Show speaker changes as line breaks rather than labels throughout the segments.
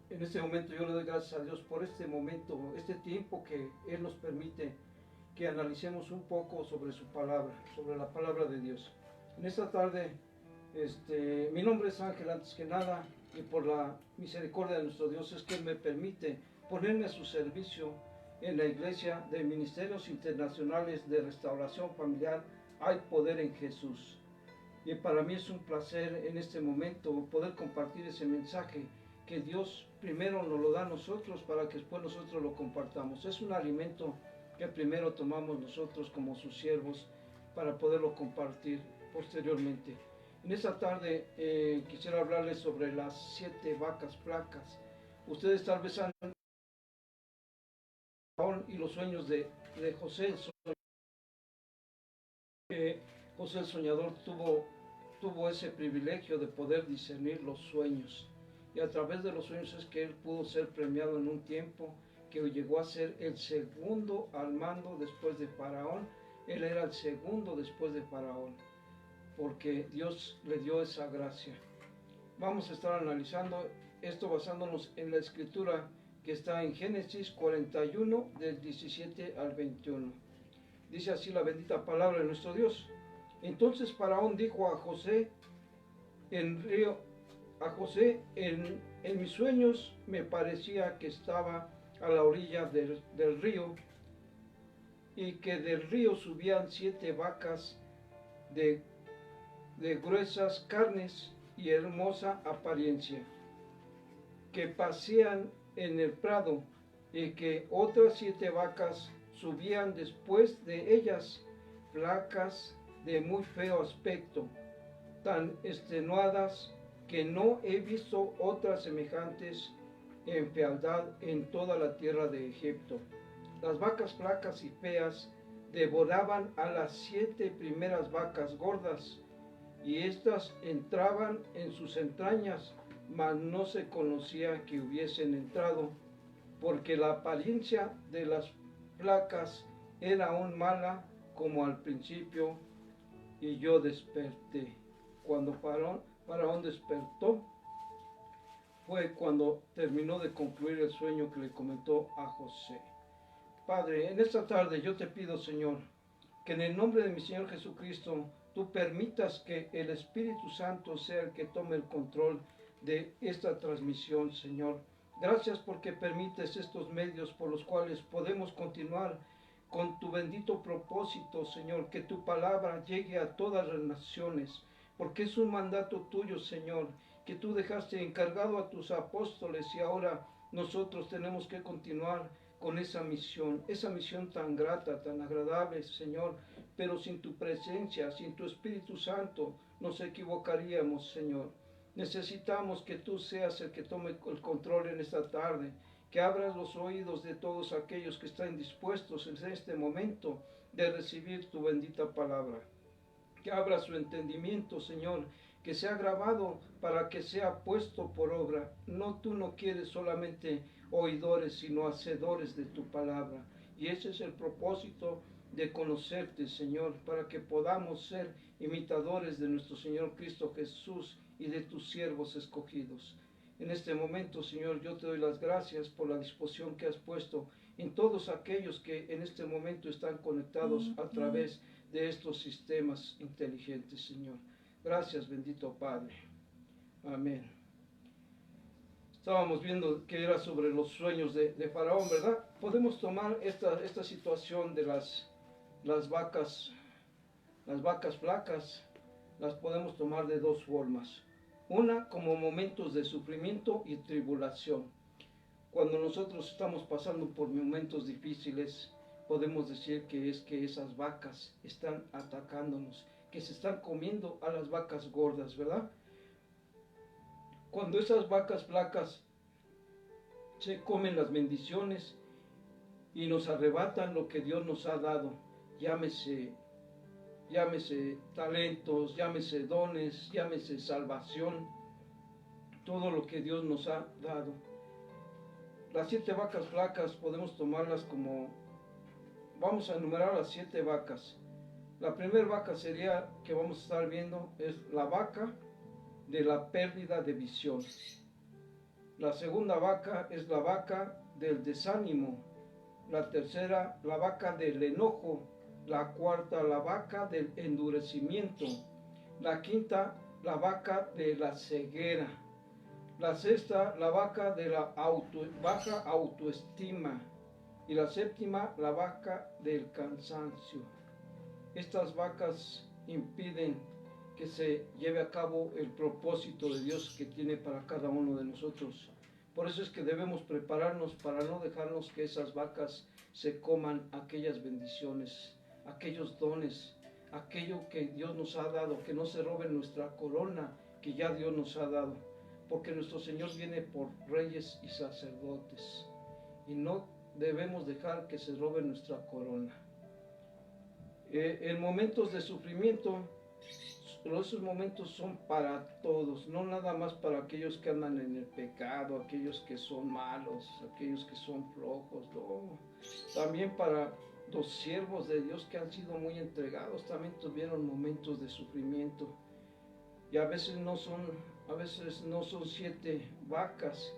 En este momento yo le doy gracias a Dios por este momento, este tiempo que Él nos permite que analicemos un poco sobre su palabra, sobre la palabra de Dios. En esta tarde, mi nombre es Ángel antes que nada, y por la misericordia de nuestro Dios es que Él me permite ponerme a su servicio en la iglesia de Ministerios Internacionales de Restauración Familiar. Hay poder en Jesús. Y para mí es un placer en este momento poder compartir ese mensaje que Dios primero nos lo da a nosotros para que después nosotros lo compartamos. Es un alimento que primero tomamos nosotros como sus siervos para poderlo compartir posteriormente. En esta tarde quisiera hablarles sobre las 7 vacas flacas. Ustedes tal vez han y los sueños de José el Soñador. José el Soñador tuvo ese privilegio de poder discernir los sueños, y a través de los sueños es que él pudo ser premiado en un tiempo que llegó a ser el segundo al mando después de Faraón. Él era el segundo después de Faraón, porque Dios le dio esa gracia. Vamos a estar analizando esto basándonos en la escritura que está en Génesis 41 del 17 al 21. Dice así la bendita palabra de nuestro Dios. Entonces Faraón dijo a José en mis sueños me parecía que estaba a la orilla del río, y que del río subían 7 vacas de gruesas carnes y hermosa apariencia, que pasean en el prado, y que otras 7 vacas subían después de ellas, flacas de muy feo aspecto, tan extenuadas que no he visto otras semejantes en fealdad en toda la tierra de Egipto. Las vacas flacas y feas devoraban a las 7 primeras vacas gordas, y éstas entraban en sus entrañas, mas no se conocía que hubiesen entrado, porque la apariencia de las flacas era aún mala como al principio, y yo desperté. Cuando Faraón despertó, fue cuando terminó de concluir el sueño que le comentó a José. Padre, en esta tarde yo te pido, Señor, que en el nombre de mi Señor Jesucristo, tú permitas que el Espíritu Santo sea el que tome el control de esta transmisión, Señor. Gracias porque permites estos medios por los cuales podemos continuar con tu bendito propósito, Señor, que tu palabra llegue a todas las naciones, porque es un mandato tuyo, Señor, que tú dejaste encargado a tus apóstoles, y ahora nosotros tenemos que continuar con esa misión tan grata, tan agradable, Señor, pero sin tu presencia, sin tu Espíritu Santo, nos equivocaríamos, Señor. Necesitamos que tú seas el que tome el control en esta tarde, que abras los oídos de todos aquellos que están dispuestos en este momento de recibir tu bendita palabra. Que abra su entendimiento, Señor, que sea grabado para que sea puesto por obra. No, tú no quieres solamente oidores, sino hacedores de tu palabra. Y ese es el propósito de conocerte, Señor, para que podamos ser imitadores de nuestro Señor Cristo Jesús y de tus siervos escogidos. En este momento, Señor, yo te doy las gracias por la disposición que has puesto en todos aquellos que en este momento están conectados a través de estos sistemas inteligentes, Señor. Gracias, bendito Padre. Amén. Estábamos viendo que era sobre los sueños de Faraón, ¿verdad? Podemos tomar esta situación de las vacas flacas, las podemos tomar de 2 formas. Una, como momentos de sufrimiento y tribulación. Cuando nosotros estamos pasando por momentos difíciles, podemos decir que es que esas vacas están atacándonos, que se están comiendo a las vacas gordas, ¿verdad? Cuando esas vacas flacas se comen las bendiciones y nos arrebatan lo que Dios nos ha dado, llámese talentos, llámese dones, llámese salvación, todo lo que Dios nos ha dado. Las 7 vacas flacas podemos tomarlas como, vamos a enumerar las 7 vacas. La primera vaca sería, que vamos a estar viendo, es la vaca de la pérdida de visión. La segunda vaca es la vaca del desánimo. La tercera, la vaca del enojo. La cuarta, la vaca del endurecimiento. La quinta, la vaca de la ceguera. La sexta, la vaca de la baja autoestima. Y la séptima, la vaca del cansancio. Estas vacas impiden que se lleve a cabo el propósito de Dios que tiene para cada uno de nosotros. Por eso es que debemos prepararnos para no dejarnos que esas vacas se coman aquellas bendiciones, aquellos dones, aquello que Dios nos ha dado, que no se roben nuestra corona que ya Dios nos ha dado, porque nuestro Señor viene por reyes y sacerdotes y no debemos dejar que se roben nuestra corona. En momentos de sufrimiento, esos momentos son para todos, no nada más para aquellos que andan en el pecado, aquellos que son malos, aquellos que son flojos, no. También para los siervos de Dios que han sido muy entregados, también tuvieron momentos de sufrimiento. Y a veces no son 7 vacas,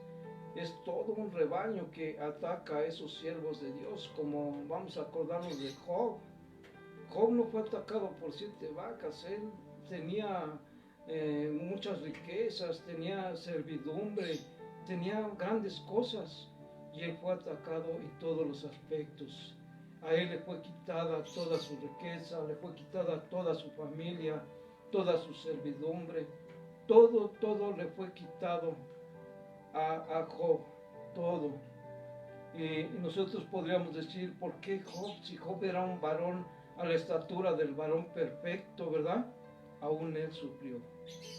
es todo un rebaño que ataca a esos siervos de Dios, como vamos a acordarnos de Job. Job no fue atacado por 7 vacas, él tenía muchas riquezas, tenía servidumbre, tenía grandes cosas y él fue atacado en todos los aspectos. A él le fue quitada toda su riqueza, le fue quitada toda su familia, toda su servidumbre, todo le fue quitado a Job, todo. Y nosotros podríamos decir, ¿por qué Job? Si Job era un varón a la estatura del varón perfecto, ¿verdad? Aún él sufrió.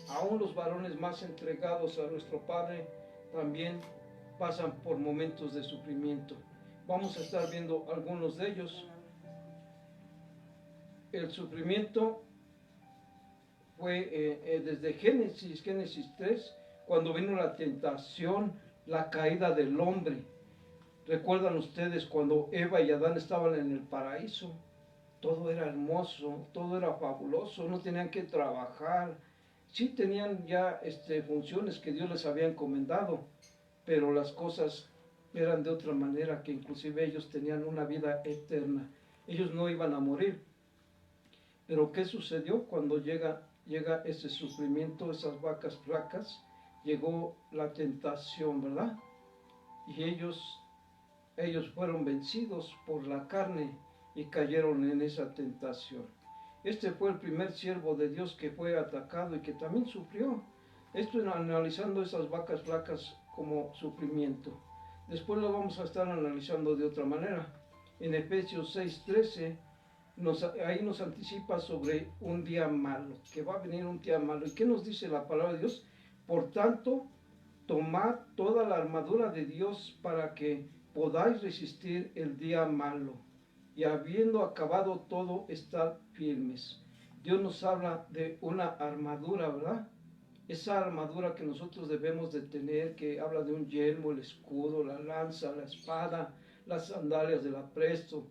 Aún los varones más entregados a nuestro Padre también pasan por momentos de sufrimiento. Vamos a estar viendo algunos de ellos. El sufrimiento fue desde Génesis 3, cuando vino la tentación, la caída del hombre. ¿Recuerdan ustedes cuando Eva y Adán estaban en el paraíso? Todo era hermoso, todo era fabuloso, no tenían que trabajar. Sí tenían ya funciones que Dios les había encomendado, pero las cosas eran de otra manera, que inclusive ellos tenían una vida eterna. Ellos no iban a morir. Pero ¿qué sucedió cuando llega ese sufrimiento, esas vacas flacas? Llegó la tentación, ¿verdad? Y ellos fueron vencidos por la carne y cayeron en esa tentación. Este fue el primer siervo de Dios que fue atacado y que también sufrió. Esto analizando esas vacas flacas como sufrimiento. Después lo vamos a estar analizando de otra manera. En Efesios 6:13, ahí nos anticipa sobre un día malo, que va a venir un día malo. ¿Y qué nos dice la palabra de Dios? Por tanto, tomad toda la armadura de Dios para que podáis resistir el día malo, y habiendo acabado todo, estar firmes. Dios nos habla de una armadura, ¿verdad? Esa armadura que nosotros debemos de tener, que habla de un yelmo, el escudo, la lanza, la espada, las sandalias del apresto.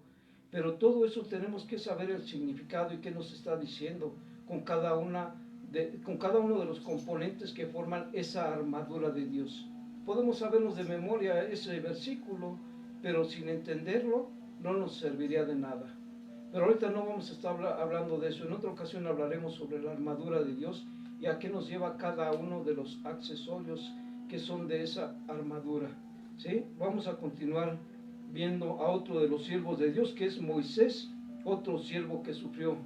Pero todo eso tenemos que saber el significado y qué nos está diciendo con cada uno de los componentes que forman esa armadura de Dios. Podemos sabernos de memoria ese versículo, pero sin entenderlo no nos serviría de nada. Pero ahorita no vamos a estar hablando de eso. En otra ocasión hablaremos sobre la armadura de Dios y a qué nos lleva cada uno de los accesorios que son de esa armadura. ¿Sí? Vamos a continuar viendo a otro de los siervos de Dios, que es Moisés, otro siervo que sufrió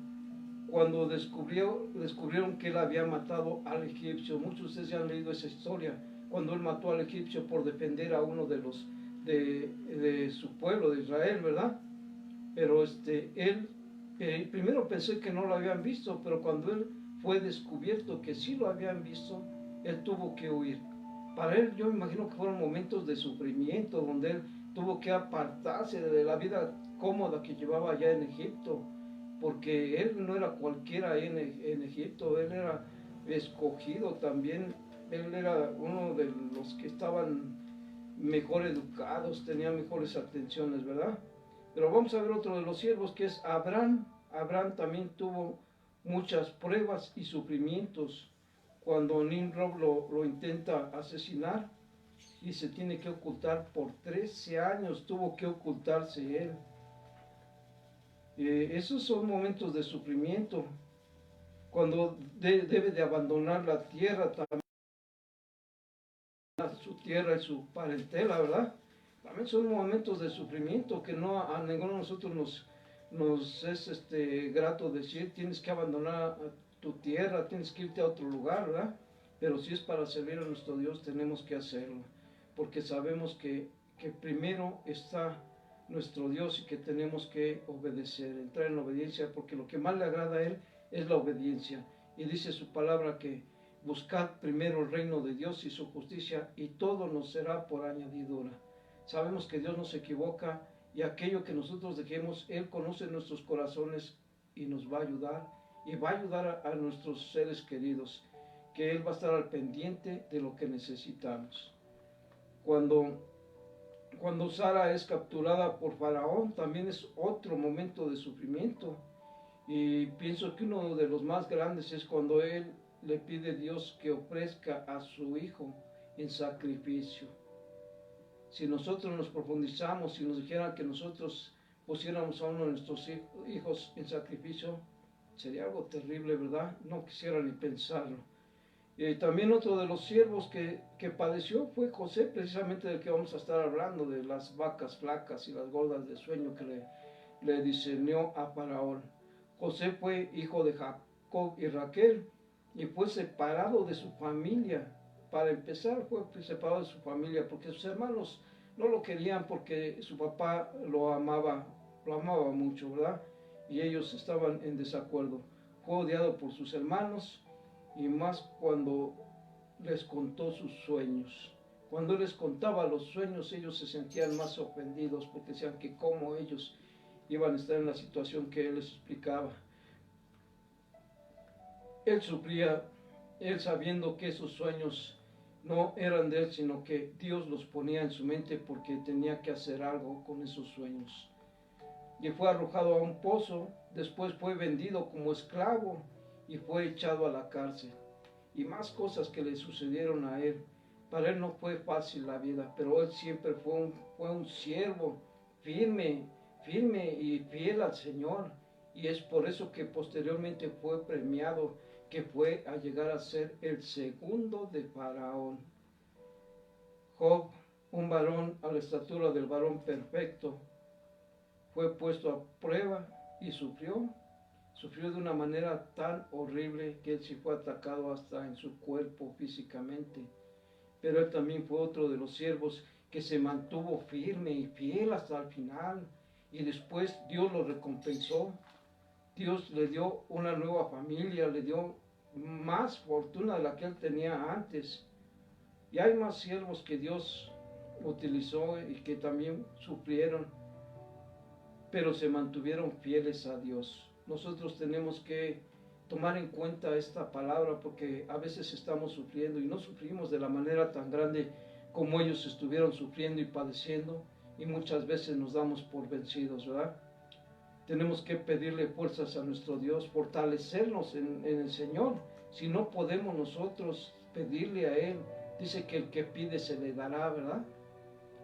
cuando descubrieron que él había matado al egipcio. Muchos de ustedes ya han leído esa historia, cuando él mató al egipcio por defender a uno de su pueblo, de Israel, ¿verdad? Pero él primero pensé que no lo habían visto, pero cuando él fue descubierto que sí lo habían visto, él tuvo que huir. Para él, yo me imagino que fueron momentos de sufrimiento, donde él tuvo que apartarse de la vida cómoda que llevaba allá en Egipto, porque él no era cualquiera en Egipto, él era escogido también, él era uno de los que estaban mejor educados, tenía mejores atenciones, ¿verdad? Pero vamos a ver otro de los siervos, que es Abraham. Abraham también tuvo muchas pruebas y sufrimientos cuando Nimrod lo intenta asesinar, y se tiene que ocultar por 13 años, tuvo que ocultarse él. Esos son momentos de sufrimiento, cuando debe de abandonar la tierra, también su tierra y su parentela, ¿verdad? También son momentos de sufrimiento que no a ninguno de nosotros nos es grato decir, tienes que abandonar tu tierra, tienes que irte a otro lugar, ¿verdad? Pero si es para servir a nuestro Dios, tenemos que hacerlo, porque sabemos que primero está nuestro Dios y que tenemos que obedecer, entrar en obediencia, porque lo que más le agrada a Él es la obediencia. Y dice su palabra que buscad primero el reino de Dios y su justicia, y todo nos será por añadidura. Sabemos que Dios no se equivoca, y aquello que nosotros dejemos, Él conoce nuestros corazones y nos va a ayudar, y va a ayudar a nuestros seres queridos, que Él va a estar al pendiente de lo que necesitamos. Cuando Sara es capturada por Faraón, también es otro momento de sufrimiento. Y pienso que uno de los más grandes es cuando él le pide a Dios que ofrezca a su hijo en sacrificio. Si nosotros nos profundizamos, si nos dijeran que nosotros pusiéramos a uno de nuestros hijos en sacrificio, sería algo terrible, ¿verdad? No quisiera ni pensarlo. También otro de los siervos que padeció fue José, precisamente del que vamos a estar hablando, de las vacas flacas y las gordas de sueño que le discernió a Faraón. José fue hijo de Jacob y Raquel y fue separado de su familia. Para empezar, fue separado de su familia porque sus hermanos no lo querían, porque su papá lo amaba mucho, ¿verdad? Y ellos estaban en desacuerdo. Fue odiado por sus hermanos, y más cuando les contó sus sueños. Cuando él les contaba los sueños, ellos se sentían más ofendidos, porque decían que cómo ellos iban a estar en la situación que él les explicaba. Él sufría, él sabiendo que esos sueños no eran de él, sino que Dios los ponía en su mente, porque tenía que hacer algo con esos sueños. Y fue arrojado a un pozo, después fue vendido como esclavo y fue echado a la cárcel. Y más cosas que le sucedieron a él. Para él no fue fácil la vida, pero él siempre fue un siervo firme y fiel al Señor. Y es por eso que posteriormente fue premiado, que fue a llegar a ser el segundo de Faraón. Job, un varón a la estatura del varón perfecto, fue puesto a prueba y sufrió de una manera tan horrible que él sí fue atacado hasta en su cuerpo físicamente. Pero él también fue otro de los siervos que se mantuvo firme y fiel hasta el final. Y después Dios lo recompensó. Dios le dio una nueva familia, le dio más fortuna de la que él tenía antes. Y hay más siervos que Dios utilizó y que también sufrieron, pero se mantuvieron fieles a Dios. Nosotros tenemos que tomar en cuenta esta palabra, porque a veces estamos sufriendo y no sufrimos de la manera tan grande como ellos estuvieron sufriendo y padeciendo, y muchas veces nos damos por vencidos, ¿verdad? Tenemos que pedirle fuerzas a nuestro Dios, fortalecernos en el Señor. Si no podemos nosotros pedirle a Él, dice que el que pide se le dará, ¿verdad?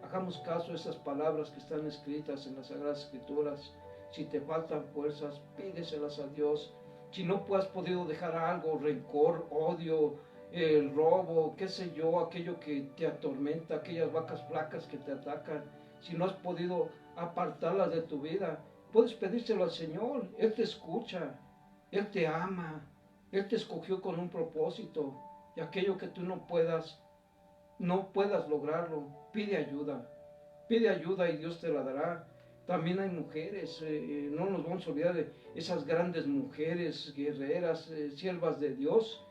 Hagamos caso a esas palabras que están escritas en las Sagradas Escrituras. Si te faltan fuerzas, pídeselas a Dios. Si no has podido dejar algo, rencor, odio, el robo, qué sé yo, aquello que te atormenta, aquellas vacas flacas que te atacan, si no has podido apartarlas de tu vida, puedes pedírselo al Señor. Él te escucha, Él te ama, Él te escogió con un propósito, y aquello que tú no puedas lograrlo, pide ayuda y Dios te la dará. También hay mujeres, no nos vamos a olvidar de esas grandes mujeres guerreras, siervas de Dios,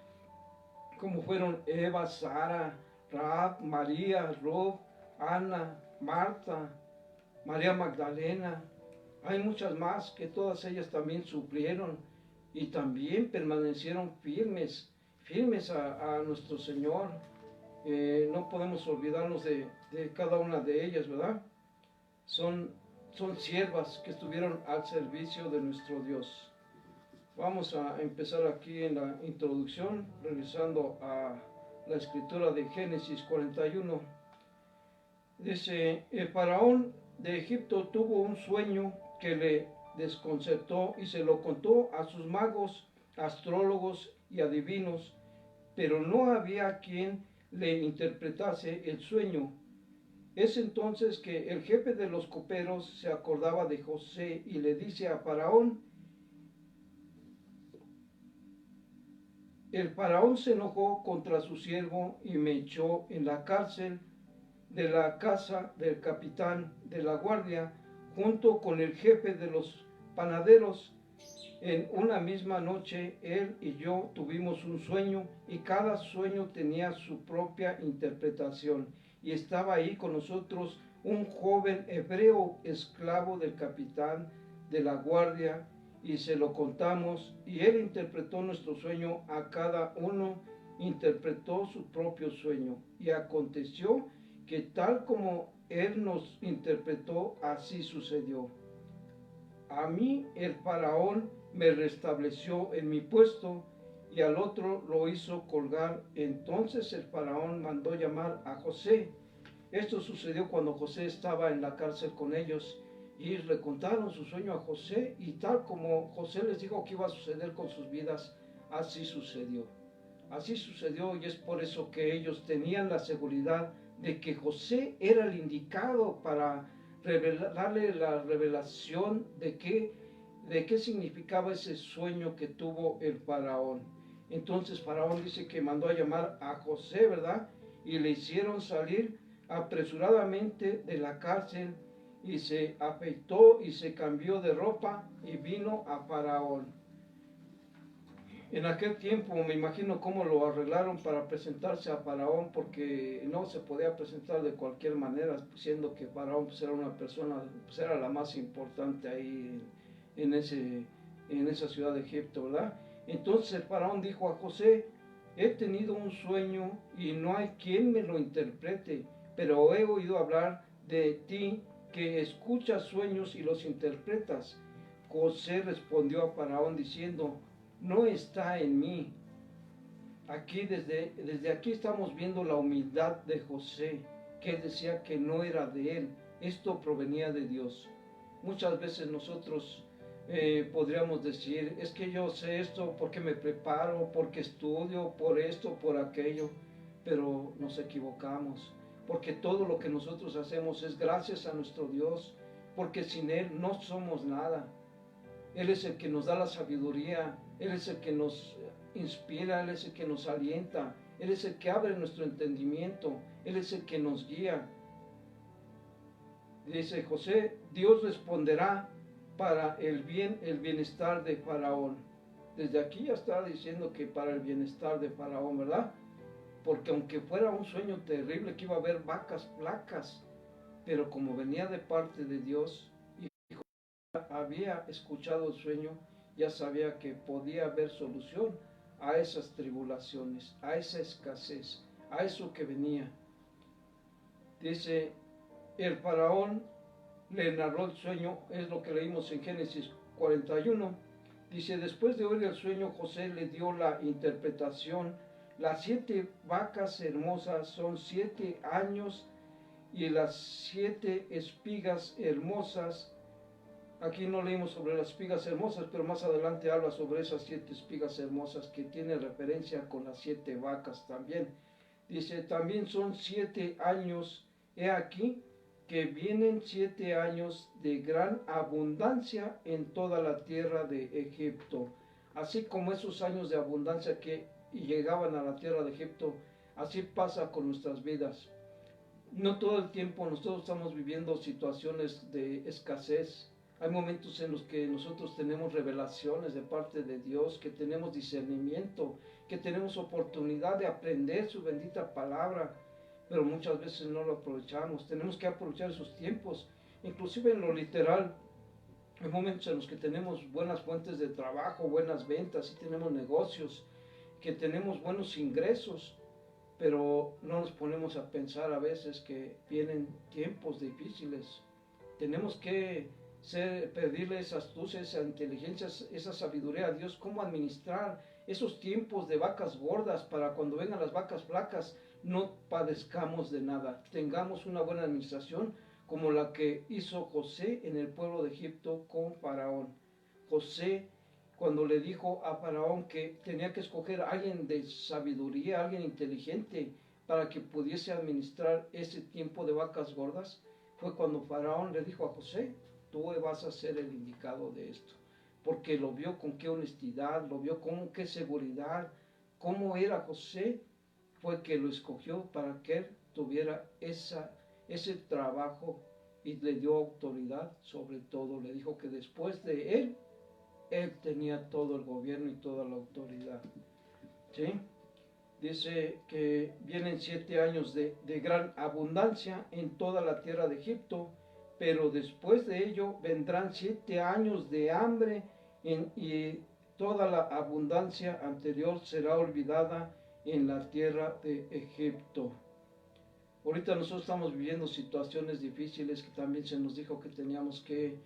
como fueron Eva, Sara, Rahab, María, Ruth, Ana, Marta, María Magdalena. Hay muchas más que todas ellas también sufrieron y también permanecieron firmes a nuestro Señor. No podemos olvidarnos de cada una de ellas, ¿verdad? Son siervas que estuvieron al servicio de nuestro Dios. Vamos a empezar aquí en la introducción, regresando a la escritura de Génesis 41. Dice, el faraón de Egipto tuvo un sueño que le desconcertó y se lo contó a sus magos, astrólogos y adivinos, pero no había quien le interpretase el sueño. Es entonces que el jefe de los coperos se acordaba de José y le dice a Faraón, el faraón se enojó contra su siervo y me echó en la cárcel de la casa del capitán de la guardia, junto con el jefe de los panaderos. En una misma noche él y yo tuvimos un sueño y cada sueño tenía su propia interpretación. Y estaba ahí con nosotros un joven hebreo esclavo del capitán de la guardia y se lo contamos y él interpretó nuestro sueño, a cada uno interpretó su propio sueño. Y aconteció que tal como él nos interpretó, así sucedió. A mí el faraón me restableció en mi puesto y al otro lo hizo colgar. Entonces el faraón mandó llamar a José. Esto sucedió cuando José estaba en la cárcel con ellos y le contaron su sueño a José y tal como José les dijo que iba a suceder con sus vidas, así sucedió. Así sucedió y es por eso que ellos tenían la seguridad de que José era el indicado para darle la revelación de qué significaba ese sueño que tuvo el faraón. Entonces Faraón dice que mandó a llamar a José, ¿verdad? Y le hicieron salir apresuradamente de la cárcel y se afeitó y se cambió de ropa y vino a Faraón. En aquel tiempo me imagino cómo lo arreglaron para presentarse a Faraón, porque no se podía presentar de cualquier manera, siendo que Faraón pues, era una persona, pues, era la más importante ahí en esa ciudad de Egipto, ¿verdad? Entonces el Faraón dijo a José, he tenido un sueño y no hay quien me lo interprete, pero he oído hablar de ti que escuchas sueños y los interpretas. José respondió a Faraón diciendo, no está en mí. Aquí desde aquí estamos viendo la humildad de José, que él decía que no era de él, esto provenía de Dios. Muchas veces nosotros podríamos decir, es que yo sé esto porque me preparo, porque estudio, por esto, por aquello, pero nos equivocamos, porque todo lo que nosotros hacemos es gracias a nuestro Dios, porque sin Él no somos nada. Él es el que nos da la sabiduría, Él es el que nos inspira, Él es el que nos alienta, Él es el que abre nuestro entendimiento, Él es el que nos guía. Dice José, Dios responderá para el bienestar de Faraón. Desde aquí ya está diciendo que para el bienestar de Faraón, ¿verdad? Porque aunque fuera un sueño terrible que iba a haber vacas flacas, pero como venía de parte de Dios, había escuchado el sueño, ya sabía que podía haber solución a esas tribulaciones, a esa escasez, a eso que venía. Dice, el faraón le narró el sueño, es lo que leímos en Génesis 41. Dice, después de oír el sueño, José le dio la interpretación. Las 7 vacas hermosas son 7 años y las 7 espigas hermosas. Aquí no leímos sobre las espigas hermosas, pero más adelante habla sobre esas 7 espigas hermosas que tiene referencia con las 7 vacas también. Dice, también son 7 años, he aquí que vienen 7 años de gran abundancia en toda la tierra de Egipto. Así como esos años de abundancia que llegaban a la tierra de Egipto, así pasa con nuestras vidas. No todo el tiempo nosotros estamos viviendo situaciones de escasez. Hay momentos en los que nosotros tenemos revelaciones de parte de Dios, que tenemos discernimiento, que tenemos oportunidad de aprender su bendita palabra, pero muchas veces no lo aprovechamos. Tenemos que aprovechar esos tiempos, inclusive en lo literal. Hay momentos en los que tenemos buenas fuentes de trabajo, buenas ventas, y tenemos negocios, que tenemos buenos ingresos, pero no nos ponemos a pensar a veces que vienen tiempos difíciles. Tenemos que pedirle esa astucia, esa inteligencia, esa sabiduría a Dios, cómo administrar esos tiempos de vacas gordas para cuando vengan las vacas flacas, no padezcamos de nada, tengamos una buena administración como la que hizo José en el pueblo de Egipto con Faraón. José, cuando le dijo a Faraón que tenía que escoger a alguien de sabiduría, alguien inteligente, para que pudiese administrar ese tiempo de vacas gordas, fue cuando Faraón le dijo a José, tú vas a ser el indicado de esto, porque lo vio con qué honestidad, lo vio con qué seguridad, cómo era José, fue que lo escogió para que él tuviera ese trabajo y le dio autoridad sobre todo. Le dijo que después de él tenía todo el gobierno y toda la autoridad. ¿Sí? Dice que vienen 7 años de gran abundancia en toda la tierra de Egipto, pero después de ello vendrán 7 años de hambre y toda la abundancia anterior será olvidada en la tierra de Egipto. Ahorita nosotros estamos viviendo situaciones difíciles que también se nos dijo que teníamos que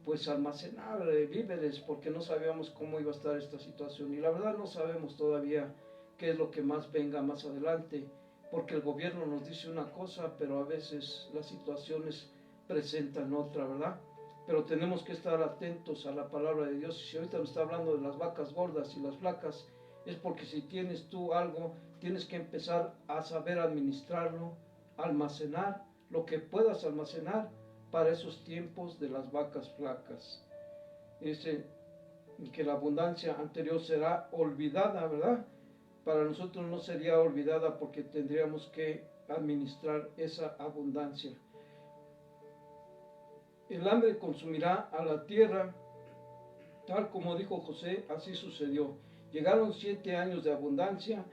pues almacenar víveres porque no sabíamos cómo iba a estar esta situación y la verdad no sabemos todavía qué es lo que más venga más adelante, porque el gobierno nos dice una cosa, pero a veces las situaciones presentan otra, ¿verdad? Pero tenemos que estar atentos a la palabra de Dios. Y si ahorita nos está hablando de las vacas gordas y las flacas, es porque si tienes tú algo, tienes que empezar a saber administrarlo, almacenar lo que puedas almacenar para esos tiempos de las vacas flacas. Dice que la abundancia anterior será olvidada, ¿verdad? Para nosotros no sería olvidada porque tendríamos que administrar esa abundancia. El hambre consumirá a la tierra, tal como dijo José, así sucedió. Llegaron 7 años de abundancia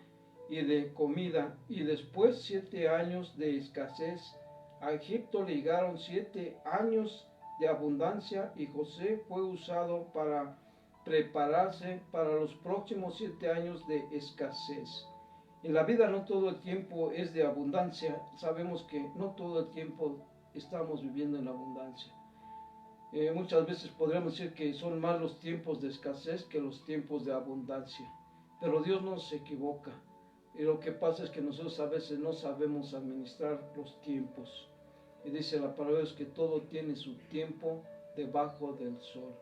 y de comida, y después 7 años de escasez. A Egipto le llegaron 7 años de abundancia, y José fue usado para prepararse para los próximos 7 años de escasez. En la vida no todo el tiempo es de abundancia. Sabemos que no todo el tiempo estamos viviendo en abundancia. Muchas veces podríamos decir que son más los tiempos de escasez que los tiempos de abundancia. Pero Dios no se equivoca. Y lo que pasa es que nosotros a veces no sabemos administrar los tiempos. Y dice la palabra es que todo tiene su tiempo debajo del sol.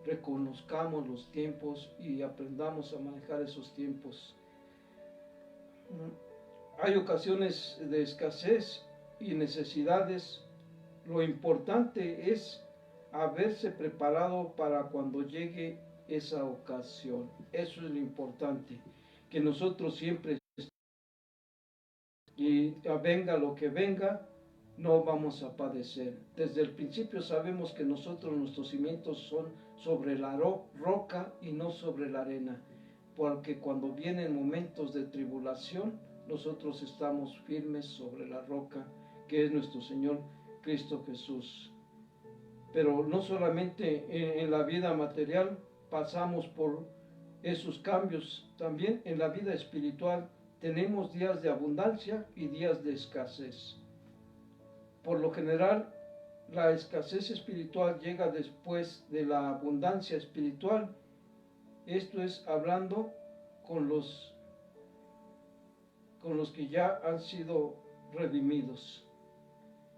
Reconozcamos los tiempos y aprendamos a manejar esos tiempos. Hay ocasiones de escasez y necesidades. Lo importante es haberse preparado para cuando llegue esa ocasión. Eso es lo importante, que nosotros siempre, y venga lo que venga, no vamos a padecer. Desde el principio sabemos que nuestros cimientos son sobre la roca y no sobre la arena, porque cuando vienen momentos de tribulación, nosotros estamos firmes sobre la roca, que es nuestro Señor Cristo Jesús. Pero no solamente en la vida material pasamos por esos cambios, también en la vida espiritual tenemos días de abundancia y días de escasez. Por lo general, la escasez espiritual llega después de la abundancia espiritual. Esto es hablando con los que ya han sido redimidos.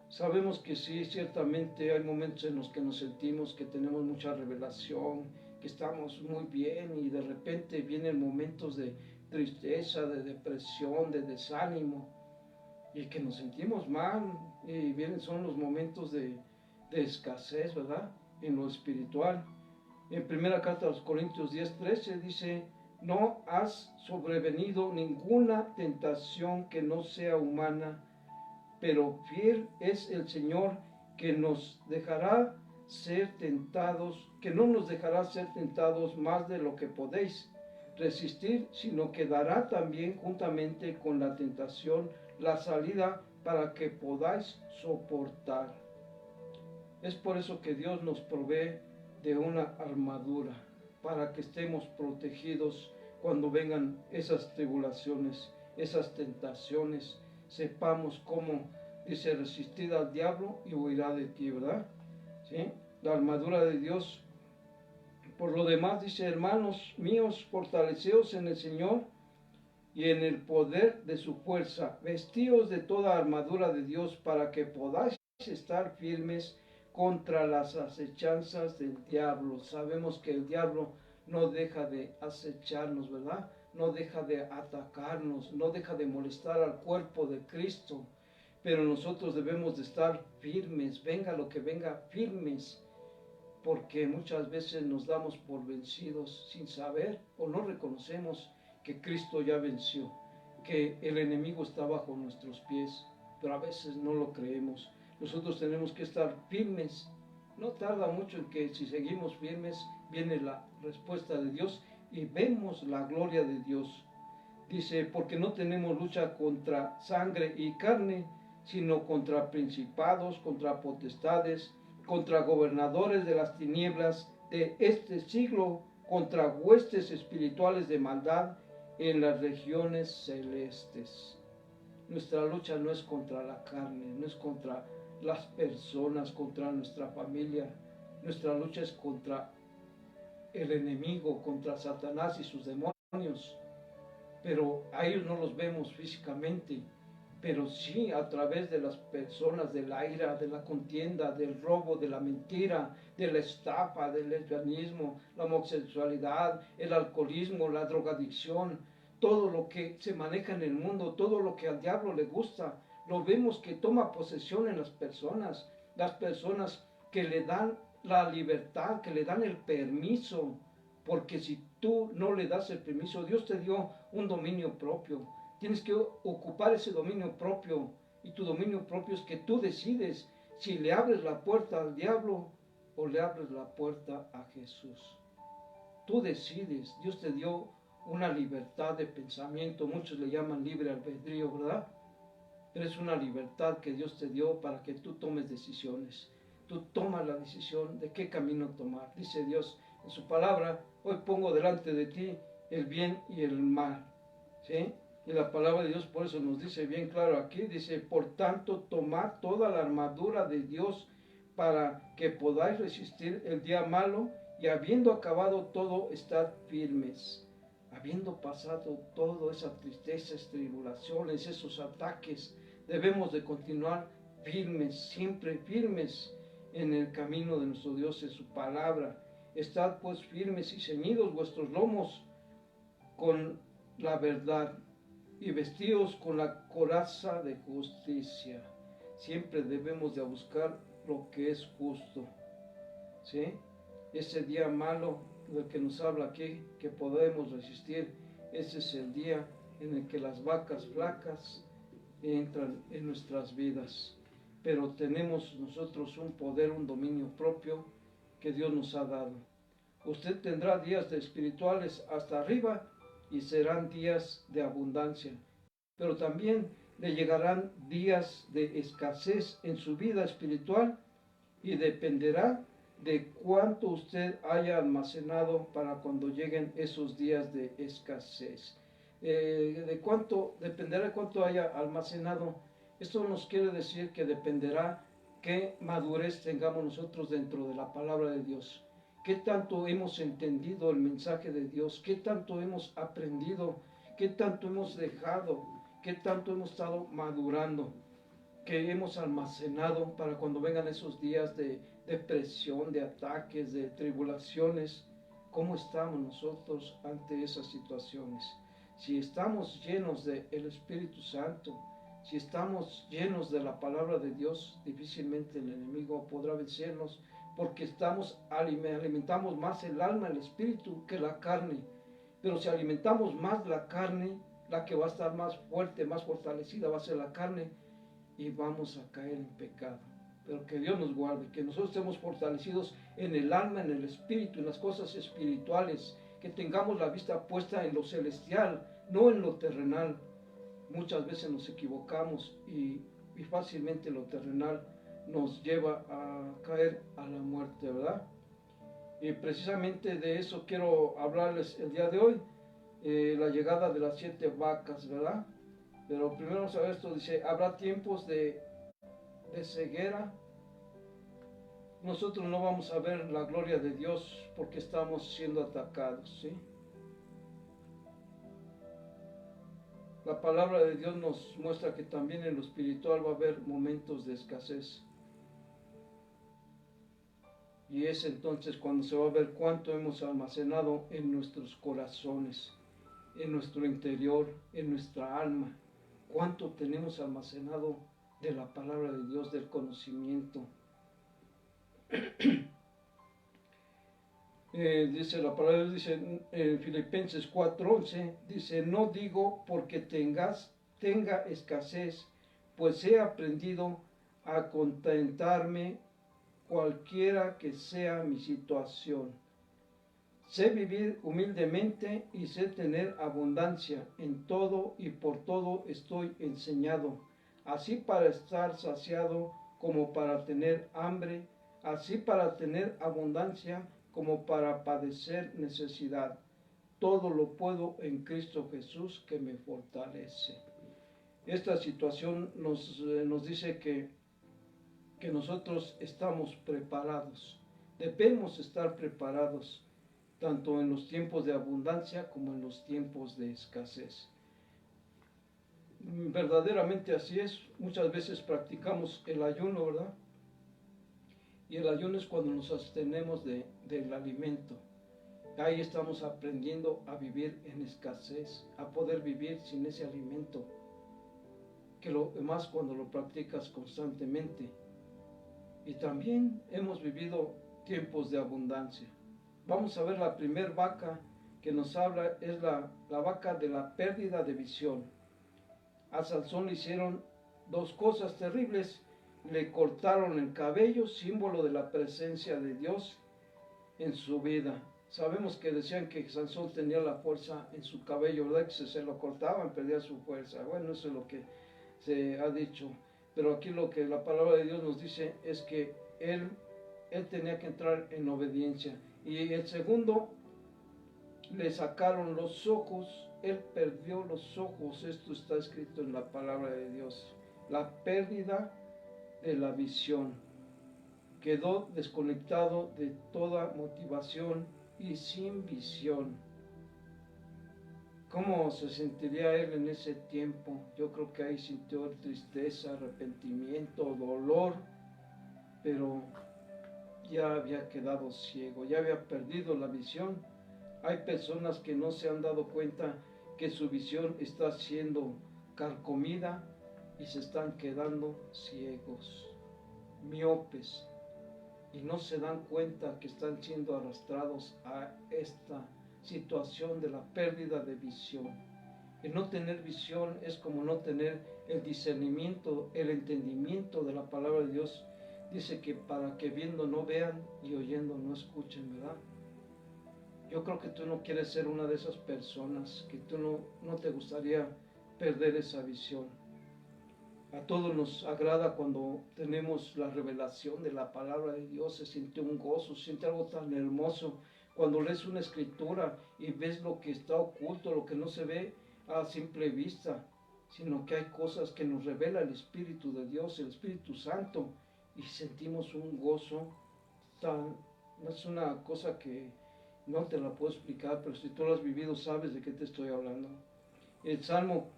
Sabemos que sí, ciertamente hay momentos en los que nos sentimos que tenemos mucha revelación, que estamos muy bien y de repente vienen momentos de tristeza, de depresión, de desánimo y que nos sentimos mal y son los momentos de escasez, ¿verdad? En lo espiritual. En primera carta a los Corintios 10:13 dice, no has sobrevenido ninguna tentación que no sea humana, pero fiel es el Señor que nos dejará ser tentados, que no nos dejará ser tentados más de lo que podéis resistir, sino que dará también juntamente con la tentación la salida para que podáis soportar. Es por eso que Dios nos provee de una armadura, para que estemos protegidos cuando vengan esas tribulaciones, esas tentaciones. Sepamos cómo, dice, resistir al diablo y huirá de ti, ¿verdad? ¿Sí? La armadura de Dios. Por lo demás, dice, hermanos míos, fortaleceos en el Señor y en el poder de su fuerza, vestíos de toda armadura de Dios para que podáis estar firmes contra las acechanzas del diablo. Sabemos que el diablo no deja de acecharnos, ¿verdad? No deja de atacarnos, no deja de molestar al cuerpo de Cristo. Pero nosotros debemos de estar firmes, venga lo que venga, firmes, porque muchas veces nos damos por vencidos sin saber o no reconocemos que Cristo ya venció, que el enemigo está bajo nuestros pies, pero a veces no lo creemos. Nosotros tenemos que estar firmes. No tarda mucho en que si seguimos firmes viene la respuesta de Dios y vemos la gloria de Dios. Dice, porque no tenemos lucha contra sangre y carne, sino contra principados, contra potestades, contra gobernadores de las tinieblas de este siglo, contra huestes espirituales de maldad en las regiones celestes. Nuestra lucha no es contra la carne, no es contra las personas, contra nuestra familia. Nuestra lucha es contra el enemigo, contra Satanás y sus demonios. Pero a ellos no los vemos físicamente, pero sí a través de las personas, de la ira, de la contienda, del robo, de la mentira, de la estafa, del lesbianismo, la homosexualidad, el alcoholismo, la drogadicción, todo lo que se maneja en el mundo, todo lo que al diablo le gusta, lo vemos que toma posesión en las personas que le dan la libertad, que le dan el permiso, porque si tú no le das el permiso, Dios te dio un dominio propio. Tienes que ocupar ese dominio propio, y tu dominio propio es que tú decides si le abres la puerta al diablo o le abres la puerta a Jesús. Tú decides. Dios te dio una libertad de pensamiento, muchos le llaman libre albedrío, ¿verdad? Pero es una libertad que Dios te dio para que tú tomes decisiones. Tú tomas la decisión de qué camino tomar. Dice Dios en su palabra, hoy pongo delante de ti el bien y el mal. ¿Sí? Y la palabra de Dios por eso nos dice bien claro aquí, dice, por tanto, tomad toda la armadura de Dios para que podáis resistir el día malo y habiendo acabado todo, estad firmes. Habiendo pasado todas esas tristezas, tribulaciones, esos ataques, debemos de continuar firmes, siempre firmes en el camino de nuestro Dios, en su palabra. Estad pues firmes y ceñidos vuestros lomos con la verdad y vestidos con la coraza de justicia. Siempre debemos de buscar lo que es justo, ¿sí? Ese día malo del que nos habla aquí, que podemos resistir, ese es el día en el que las vacas flacas entran en nuestras vidas. Pero tenemos nosotros un poder, un dominio propio que Dios nos ha dado. Usted tendrá días de espirituales hasta arriba y serán días de abundancia, pero también le llegarán días de escasez en su vida espiritual y dependerá de cuánto usted haya almacenado para cuando lleguen esos días de escasez. Dependerá de cuánto haya almacenado. Esto nos quiere decir que dependerá qué madurez tengamos nosotros dentro de la palabra de Dios. ¿Qué tanto hemos entendido el mensaje de Dios? ¿Qué tanto hemos aprendido? ¿Qué tanto hemos dejado? ¿Qué tanto hemos estado madurando? ¿Qué hemos almacenado para cuando vengan esos días de depresión, de ataques, de tribulaciones? ¿Cómo estamos nosotros ante esas situaciones? Si estamos llenos del Espíritu Santo, si estamos llenos de la palabra de Dios, difícilmente el enemigo podrá vencernos, porque alimentamos más el alma, el espíritu, que la carne. Pero si alimentamos más la carne, la que va a estar más fuerte, más fortalecida va a ser la carne, y vamos a caer en pecado. Pero que Dios nos guarde, que nosotros estemos fortalecidos en el alma, en el espíritu, en las cosas espirituales, que tengamos la vista puesta en lo celestial, no en lo terrenal. Muchas veces nos equivocamos y fácilmente lo terrenal nos lleva a caer a la muerte, ¿verdad? Y precisamente de eso quiero hablarles el día de hoy, la llegada de las 7 vacas, ¿verdad? Pero primero vamos a ver esto, dice, habrá tiempos de ceguera. Nosotros no vamos a ver la gloria de Dios porque estamos siendo atacados, ¿sí? La palabra de Dios nos muestra que también en lo espiritual va a haber momentos de escasez. Y es entonces cuando se va a ver cuánto hemos almacenado en nuestros corazones, en nuestro interior, en nuestra alma. Cuánto tenemos almacenado de la palabra de Dios, del conocimiento. Dice la palabra, dice en Filipenses 4:11, dice, no digo porque tenga escasez, pues he aprendido a contentarme cualquiera que sea mi situación. Sé vivir humildemente y sé tener abundancia en todo y por todo estoy enseñado, así para estar saciado como para tener hambre, así para tener abundancia como para padecer necesidad. Todo lo puedo en Cristo Jesús que me fortalece. Esta situación nos dice que nosotros estamos preparados. Debemos estar preparados tanto en los tiempos de abundancia como en los tiempos de escasez. Verdaderamente así es. Muchas veces practicamos el ayuno, ¿verdad? Y el ayuno es cuando nos abstenemos del alimento. Ahí estamos aprendiendo a vivir en escasez, a poder vivir sin ese alimento, que lo demás cuando lo practicas constantemente. Y también hemos vivido tiempos de abundancia. Vamos a ver la primer vaca que nos habla, es la vaca de la pérdida de visión. A Sansón le hicieron dos cosas terribles. Le cortaron el cabello, símbolo de la presencia de Dios en su vida. Sabemos que decían que Sansón tenía la fuerza en su cabello, ¿verdad? Que si se lo cortaban, perdía su fuerza. Bueno, eso es lo que se ha dicho. Pero aquí lo que la palabra de Dios nos dice es que él tenía que entrar en obediencia. Y el segundo, le sacaron los ojos, él perdió los ojos. Esto está escrito en la palabra de Dios. La pérdida de la visión. Quedó desconectado de toda motivación y sin visión. ¿Cómo se sentiría él en ese tiempo? Yo creo que ahí sintió tristeza, arrepentimiento, dolor, pero ya había quedado ciego, ya había perdido la visión. Hay personas que no se han dado cuenta que su visión está siendo carcomida y se están quedando ciegos, miopes, y no se dan cuenta que están siendo arrastrados a esta situación de la pérdida de visión. El no tener visión es como no tener el discernimiento, el entendimiento de la palabra de Dios. Dice que para que viendo no vean y oyendo no escuchen, ¿verdad? Yo creo que tú no quieres ser una de esas personas, que tú no te gustaría perder esa visión. A todos nos agrada cuando tenemos la revelación de la palabra de Dios, se siente un gozo, se siente algo tan hermoso. Cuando lees una escritura y ves lo que está oculto, lo que no se ve a simple vista, sino que hay cosas que nos revela el Espíritu de Dios, el Espíritu Santo, y sentimos un gozo tan, no es una cosa que no te la puedo explicar, pero si tú lo has vivido sabes de qué te estoy hablando. El Salmo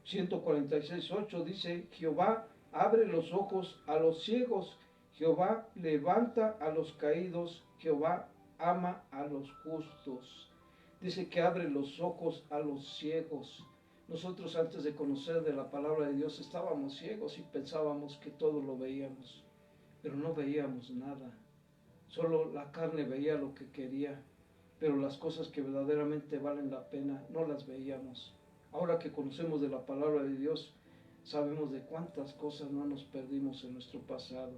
146:8 dice, Jehová abre los ojos a los ciegos, Jehová levanta a los caídos, Jehová ama a los justos. Dice que abre los ojos a los ciegos. Nosotros antes de conocer de la palabra de Dios estábamos ciegos y pensábamos que todo lo veíamos, pero no veíamos nada. Solo la carne veía lo que quería, pero las cosas que verdaderamente valen la pena no las veíamos. Ahora que conocemos de la palabra de Dios, sabemos de cuántas cosas no nos perdimos en nuestro pasado.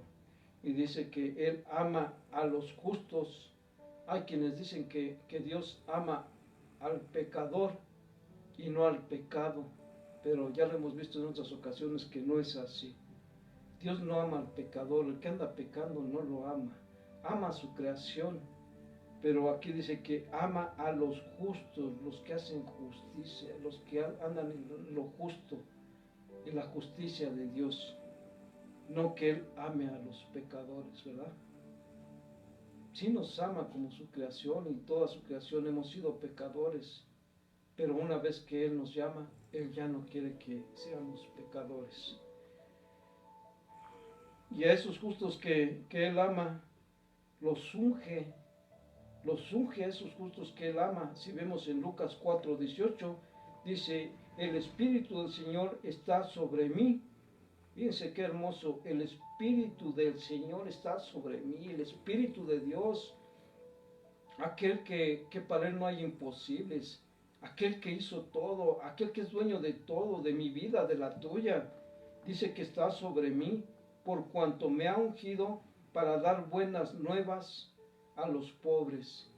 Y dice que Él ama a los justos. Hay quienes dicen que Dios ama al pecador y no al pecado, pero ya lo hemos visto en otras ocasiones que no es así. Dios no ama al pecador, el que anda pecando no lo ama, ama a su creación. Pero aquí dice que ama a los justos, los que hacen justicia, los que andan en lo justo, en la justicia de Dios. No que Él ame a los pecadores, ¿verdad? Sí nos ama como su creación y toda su creación hemos sido pecadores, pero una vez que Él nos llama, Él ya no quiere que seamos pecadores. Y a esos justos que Él ama, los unge a esos justos que Él ama. Si vemos en Lucas 4:18, dice, el Espíritu del Señor está sobre mí. Fíjense qué hermoso, el Espíritu del Señor está sobre mí, el Espíritu de Dios, aquel que para Él no hay imposibles, aquel que hizo todo, aquel que es dueño de todo, de mi vida, de la tuya. Dice que está sobre mí, por cuanto me ha ungido para dar buenas nuevas a los pobres.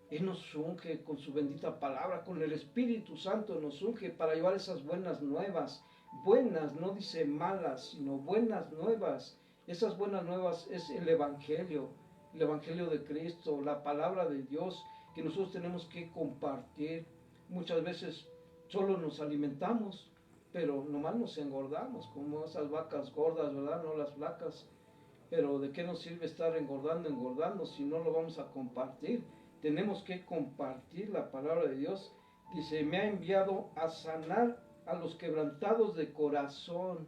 Él nos unge con su bendita palabra, con el Espíritu Santo nos unge para llevar esas buenas nuevas. Buenas, no dice malas, sino buenas nuevas. Esas buenas nuevas es el Evangelio de Cristo, la palabra de Dios que nosotros tenemos que compartir. Muchas veces solo nos alimentamos, pero nomás nos engordamos, como esas vacas gordas, ¿verdad? No las flacas. Pero ¿de qué nos sirve estar engordando si no lo vamos a compartir? Tenemos que compartir la palabra de Dios. Dice, me ha enviado a sanar a los quebrantados de corazón.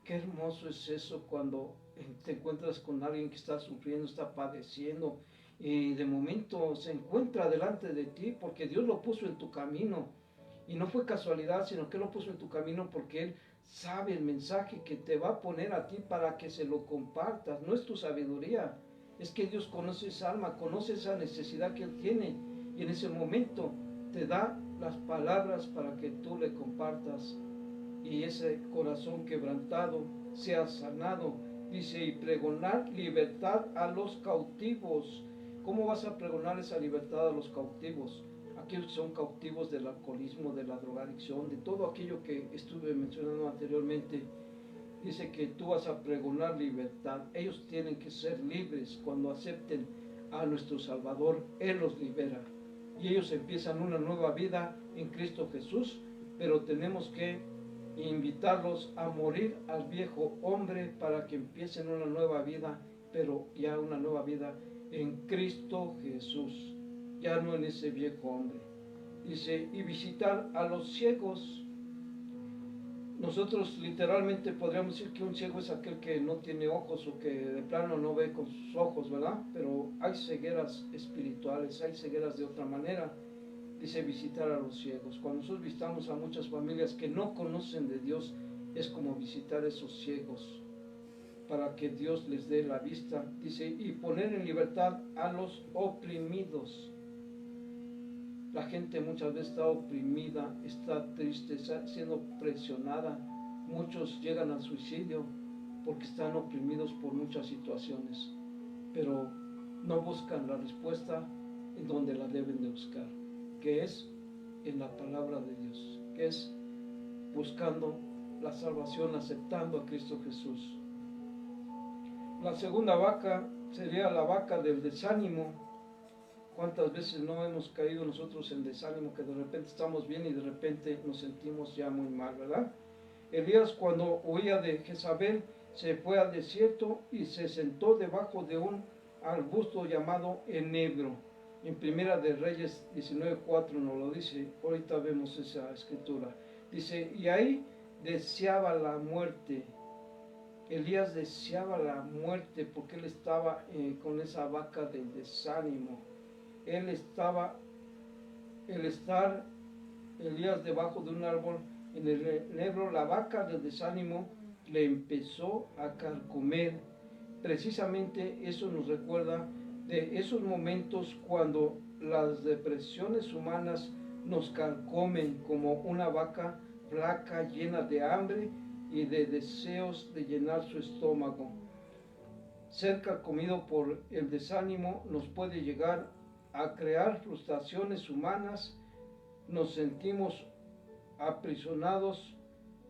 Qué hermoso es eso cuando te encuentras con alguien que está sufriendo, está padeciendo, y de momento se encuentra delante de ti porque Dios lo puso en tu camino. Y no fue casualidad, sino que lo puso en tu camino porque Él sabe el mensaje que te va a poner a ti para que se lo compartas. No es tu sabiduría, es que Dios conoce esa alma, conoce esa necesidad que Él tiene. Y en ese momento te da las palabras para que tú le compartas. Y ese corazón quebrantado sea sanado. Dice, y pregonar libertad a los cautivos. ¿Cómo vas a pregonar esa libertad a los cautivos? Aquellos que son cautivos del alcoholismo, de la drogadicción, de todo aquello que estuve mencionando anteriormente. Dice que tú vas a pregonar libertad. Ellos tienen que ser libres cuando acepten a nuestro Salvador. Él los libera. Y ellos empiezan una nueva vida en Cristo Jesús, pero tenemos que invitarlos a morir al viejo hombre para que empiecen una nueva vida, pero ya una nueva vida en Cristo Jesús, ya no en ese viejo hombre. Dice, y visitar a los ciegos. Nosotros literalmente podríamos decir que un ciego es aquel que no tiene ojos o que de plano no ve con sus ojos, ¿verdad? Pero hay cegueras espirituales, hay cegueras de otra manera. Dice visitar a los ciegos. Cuando nosotros visitamos a muchas familias que no conocen de Dios, es como visitar a esos ciegos para que Dios les dé la vista. Dice, y poner en libertad a los oprimidos. La gente muchas veces está oprimida, está triste, está siendo presionada. Muchos llegan al suicidio porque están oprimidos por muchas situaciones, pero no buscan la respuesta en donde la deben de buscar, que es en la palabra de Dios, que es buscando la salvación, aceptando a Cristo Jesús. La segunda vaca sería la vaca del desánimo. ¿Cuántas veces no hemos caído nosotros en desánimo, que de repente estamos bien y de repente nos sentimos ya muy mal, ¿verdad? Elías, cuando huía de Jezabel, se fue al desierto y se sentó debajo de un arbusto llamado enebro. En Primera de Reyes 19:4 nos lo dice. Ahorita vemos esa escritura. Dice, y ahí deseaba la muerte. Elías deseaba la muerte porque él estaba con esa vaca del desánimo. Elías debajo de un árbol en el enebro, la vaca del desánimo le empezó a carcomer. Precisamente eso nos recuerda de esos momentos cuando las depresiones humanas nos carcomen como una vaca flaca, llena de hambre y de deseos de llenar su estómago. Ser carcomido por el desánimo nos puede llegar a crear frustraciones humanas. Nos sentimos aprisionados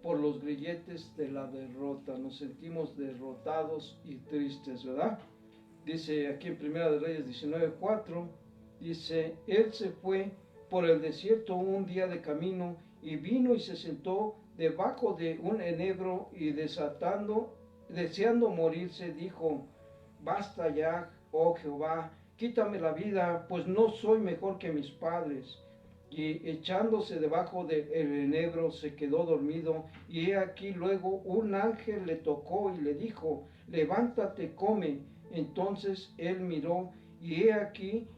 por los grilletes de la derrota, nos sentimos derrotados y tristes, ¿verdad? Dice aquí en Primera de Reyes 19:4, dice, él se fue por el desierto un día de camino y vino y se sentó debajo de un enebro y deseando morirse, dijo, basta ya, oh Jehová, quítame la vida, pues no soy mejor que mis padres. y echándose debajo del enebro se quedó dormido, y he aquí luego un ángel le tocó y le dijo, levántate, come. Entonces él miró, y he aquí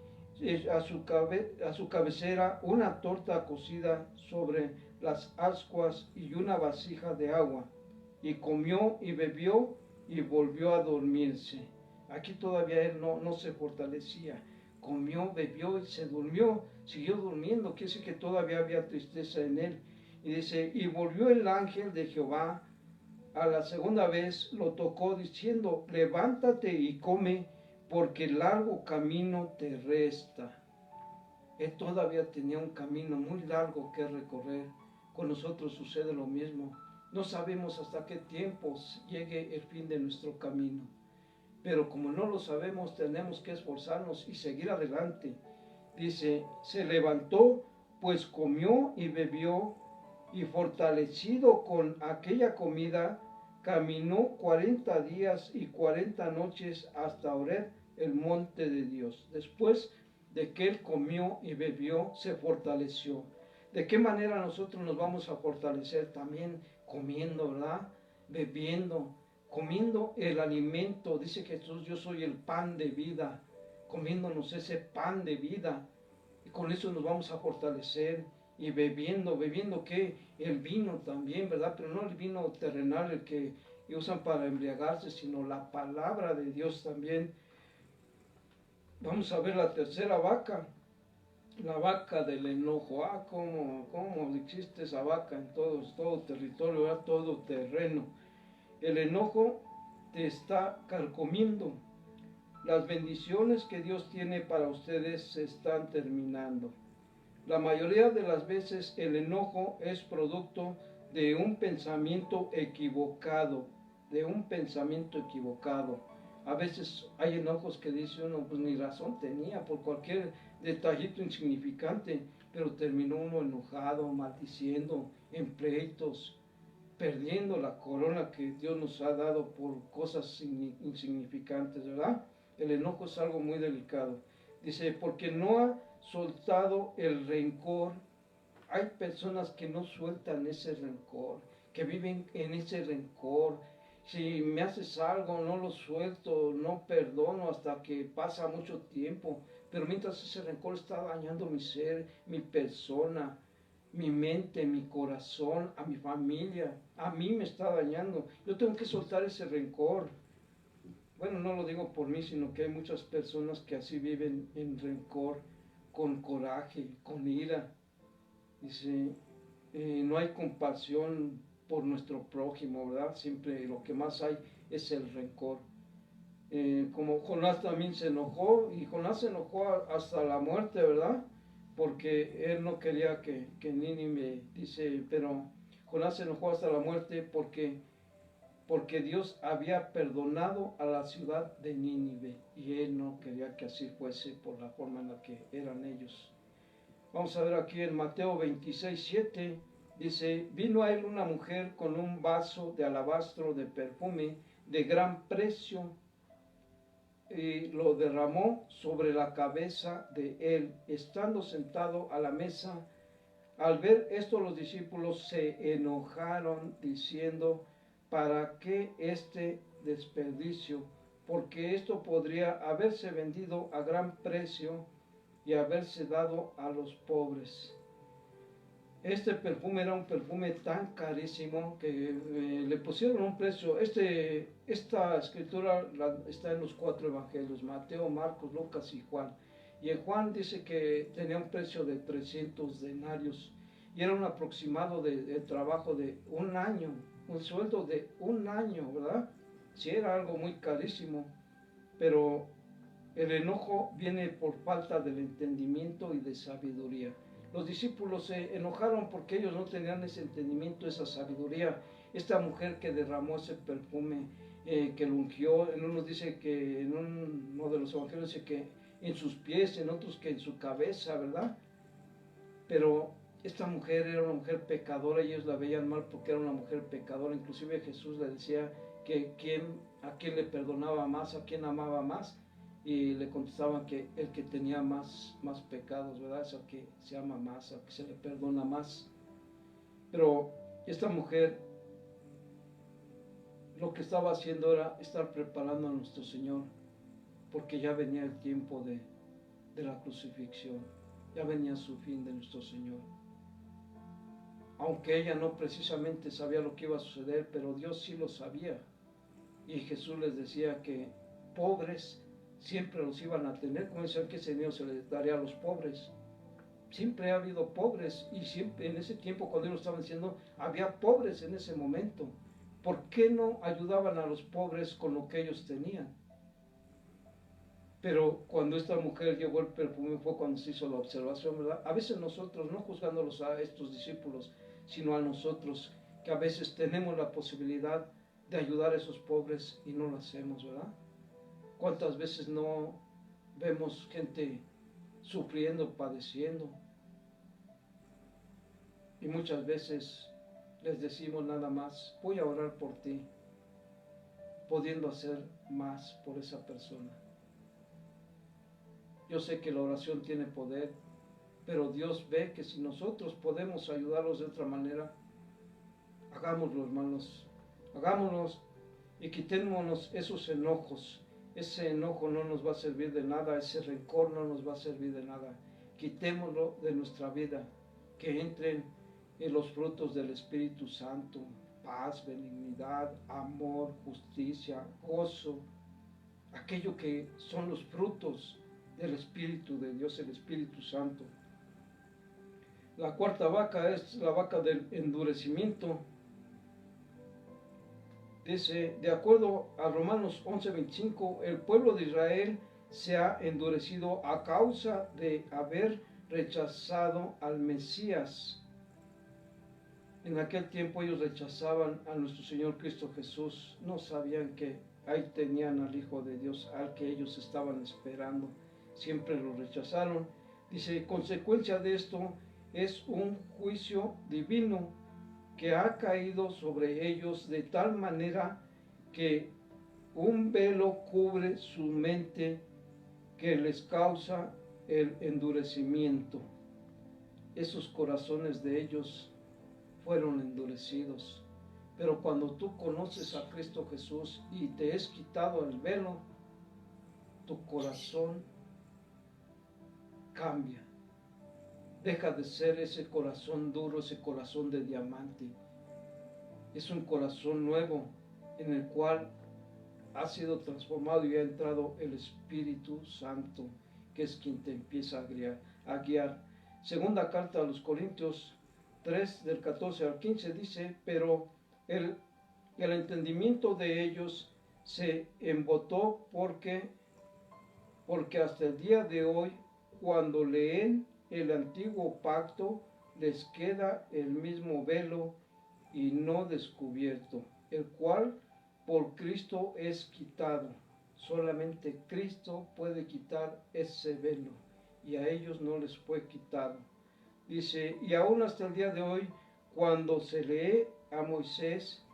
a su cabecera una torta cocida sobre las ascuas y una vasija de agua. Y comió y bebió y volvió a dormirse. Aquí todavía él no se fortalecía. Comió, bebió y se durmió, siguió durmiendo, quiere decir que todavía había tristeza en él. Y dice, y volvió el ángel de Jehová a la segunda vez, lo tocó diciendo, levántate y come, porque largo camino te resta. Él todavía tenía un camino muy largo que recorrer. Con nosotros sucede lo mismo. No sabemos hasta qué tiempo llegue el fin de nuestro camino. Pero como no lo sabemos, tenemos que esforzarnos y seguir adelante. Dice, se levantó, pues comió y bebió, y fortalecido con aquella comida, caminó 40 días y 40 noches hasta Horeb, el monte de Dios. Después de que él comió y bebió, se fortaleció. ¿De qué manera nosotros nos vamos a fortalecer? También comiendo, ¿verdad? Bebiendo, comiendo el alimento. Dice Jesús, yo soy el pan de vida, comiéndonos ese pan de vida. Y con eso nos vamos a fortalecer. Y bebiendo, ¿bebiendo qué? El vino también, ¿verdad? Pero no el vino terrenal, el que usan para embriagarse, sino la palabra de Dios también. Vamos a ver la tercera vaca, la vaca del enojo. Cómo existe esa vaca en todo territorio, ¿verdad? Todo terreno. El enojo te está carcomiendo. Las bendiciones que Dios tiene para ustedes se están terminando. La mayoría de las veces el enojo es producto de un pensamiento equivocado, A veces hay enojos que dice uno, pues ni razón tenía por cualquier detallito insignificante, pero terminó uno enojado, maldiciendo, en pleitos, perdiendo la corona que Dios nos ha dado por cosas insignificantes, ¿verdad? El enojo es algo muy delicado. Dice, porque no ha soltado el rencor. Hay personas que no sueltan ese rencor, que viven en ese rencor. Si me haces algo, no lo suelto, no perdono hasta que pasa mucho tiempo. Pero mientras ese rencor está dañando mi ser, mi persona, mi mente, mi corazón, a mi familia, a mí me está dañando. Yo tengo que soltar ese rencor. Bueno, no lo digo por mí, sino que hay muchas personas que así viven en rencor, con coraje, con ira. Dice, no hay compasión por nuestro prójimo, ¿verdad? Siempre lo que más hay es el rencor. Como Jonás también se enojó, y Jonás se enojó hasta la muerte, ¿verdad? Porque él no quería que Nínive, dice, pero Jonás se enojó hasta la muerte porque Dios había perdonado a la ciudad de Nínive y él no quería que así fuese por la forma en la que eran ellos. Vamos a ver aquí en Mateo 26:7, dice, vino a él una mujer con un vaso de alabastro de perfume de gran precio y lo derramó sobre la cabeza de él, estando sentado a la mesa. Al ver esto los discípulos se enojaron diciendo, ¿para qué este desperdicio? Porque esto podría haberse vendido a gran precio y haberse dado a los pobres. Este perfume era un perfume tan carísimo que le pusieron un precio. Esta escritura está en los 4 evangelios, Mateo, Marcos, Lucas y Juan. Y en Juan dice que tenía un precio de 300 denarios y era un aproximado de trabajo de un año, un sueldo de un año, ¿verdad? Sí, era algo muy carísimo, pero el enojo viene por falta del entendimiento y de sabiduría. Los discípulos se enojaron porque ellos no tenían ese entendimiento, esa sabiduría. Esta mujer que derramó ese perfume, que lo ungió, en unos dice que, en uno de los evangelios dice que en sus pies, en otros que en su cabeza, ¿verdad? Pero esta mujer era una mujer pecadora y ellos la veían mal porque era una mujer pecadora. Inclusive Jesús le decía que a quién le perdonaba más, a quién amaba más. y le contestaban que el que tenía más pecados, ¿verdad? Es el que se ama más, al que se le perdona más. Pero esta mujer lo que estaba haciendo era estar preparando a nuestro Señor, porque ya venía el tiempo de la crucifixión, ya venía su fin de nuestro Señor. Aunque ella no precisamente sabía lo que iba a suceder, pero Dios sí lo sabía. Y Jesús les decía que pobres siempre los iban a tener, como decían que ese dinero se les daría a los pobres. Siempre ha habido pobres, y siempre en ese tiempo cuando ellos estaban diciendo, había pobres en ese momento. ¿Por qué no ayudaban a los pobres con lo que ellos tenían? Pero cuando esta mujer llevó el perfume fue cuando se hizo la observación, ¿verdad? A veces nosotros, no juzgándolos a estos discípulos, sino a nosotros, que a veces tenemos la posibilidad de ayudar a esos pobres y no lo hacemos, ¿verdad? ¿Cuántas veces no vemos gente sufriendo, padeciendo? Y muchas veces les decimos nada más, voy a orar por ti, pudiendo hacer más por esa persona. Yo sé que la oración tiene poder, pero Dios ve que si nosotros podemos ayudarlos de otra manera, hagámoslo, hermanos, hagámoslos y quitémonos esos enojos. Ese enojo no nos va a servir de nada, ese rencor no nos va a servir de nada. Quitémoslo de nuestra vida, que entren en los frutos del Espíritu Santo: paz, benignidad, amor, justicia, gozo, aquello que son los frutos del Espíritu de Dios, el Espíritu Santo. La cuarta vaca es la vaca del endurecimiento. Dice, de acuerdo a Romanos 11:25, el pueblo de Israel se ha endurecido a causa de haber rechazado al Mesías. En aquel tiempo ellos rechazaban a nuestro Señor Cristo Jesús. No sabían que ahí tenían al Hijo de Dios, al que ellos estaban esperando. Siempre lo rechazaron. Dice, consecuencia de esto es un juicio divino que ha caído sobre ellos de tal manera que un velo cubre su mente que les causa el endurecimiento. Esos corazones de ellos fueron endurecidos. Pero cuando tú conoces a Cristo Jesús y te es quitado el velo, tu corazón cambia. Deja de ser ese corazón duro, ese corazón de diamante. Es un corazón nuevo en el cual ha sido transformado y ha entrado el Espíritu Santo, que es quien te empieza a guiar. Segunda carta a los Corintios 3, del 14 al 15 dice, pero el entendimiento de ellos se embotó porque hasta el día de hoy, cuando leen el antiguo pacto, les queda el mismo velo y no descubierto, el cual por Cristo es quitado. Solamente Cristo puede quitar ese velo, y a ellos no les fue quitado. Dice, y aún hasta el día de hoy, cuando se lee a Moisés,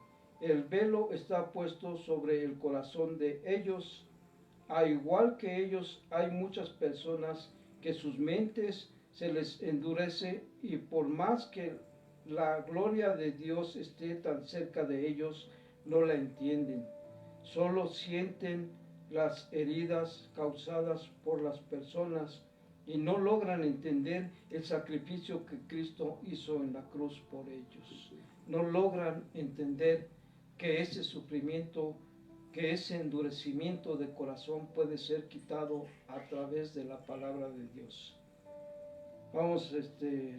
el velo está puesto sobre el corazón de ellos. A igual que ellos, hay muchas personas que sus mentes se les endurece, y por más que la gloria de Dios esté tan cerca de ellos, no la entienden. Solo sienten las heridas causadas por las personas y no logran entender el sacrificio que Cristo hizo en la cruz por ellos. No logran entender que ese sufrimiento, que ese endurecimiento de corazón puede ser quitado a través de la palabra de Dios. Vamos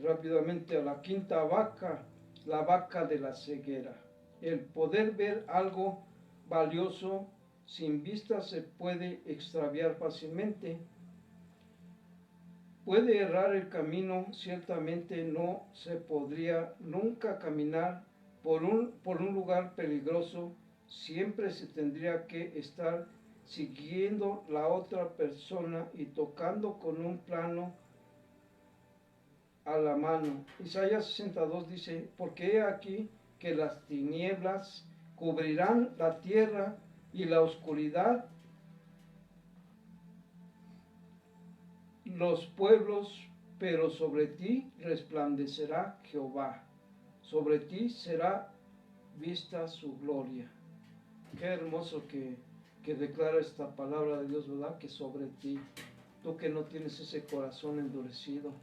rápidamente a la quinta vaca, la vaca de la ceguera. El poder ver algo valioso sin vista se puede extraviar fácilmente. Puede errar el camino, ciertamente no se podría nunca caminar por un lugar peligroso. Siempre se tendría que estar siguiendo la otra persona y tocando con un plano a la mano. Isaías 62 dice, porque he aquí que las tinieblas cubrirán la tierra y la oscuridad los pueblos, pero sobre ti resplandecerá Jehová. Sobre ti será vista su gloria. Qué hermoso que declara esta palabra de Dios, ¿verdad? Que sobre ti, tú que no tienes ese corazón endurecido,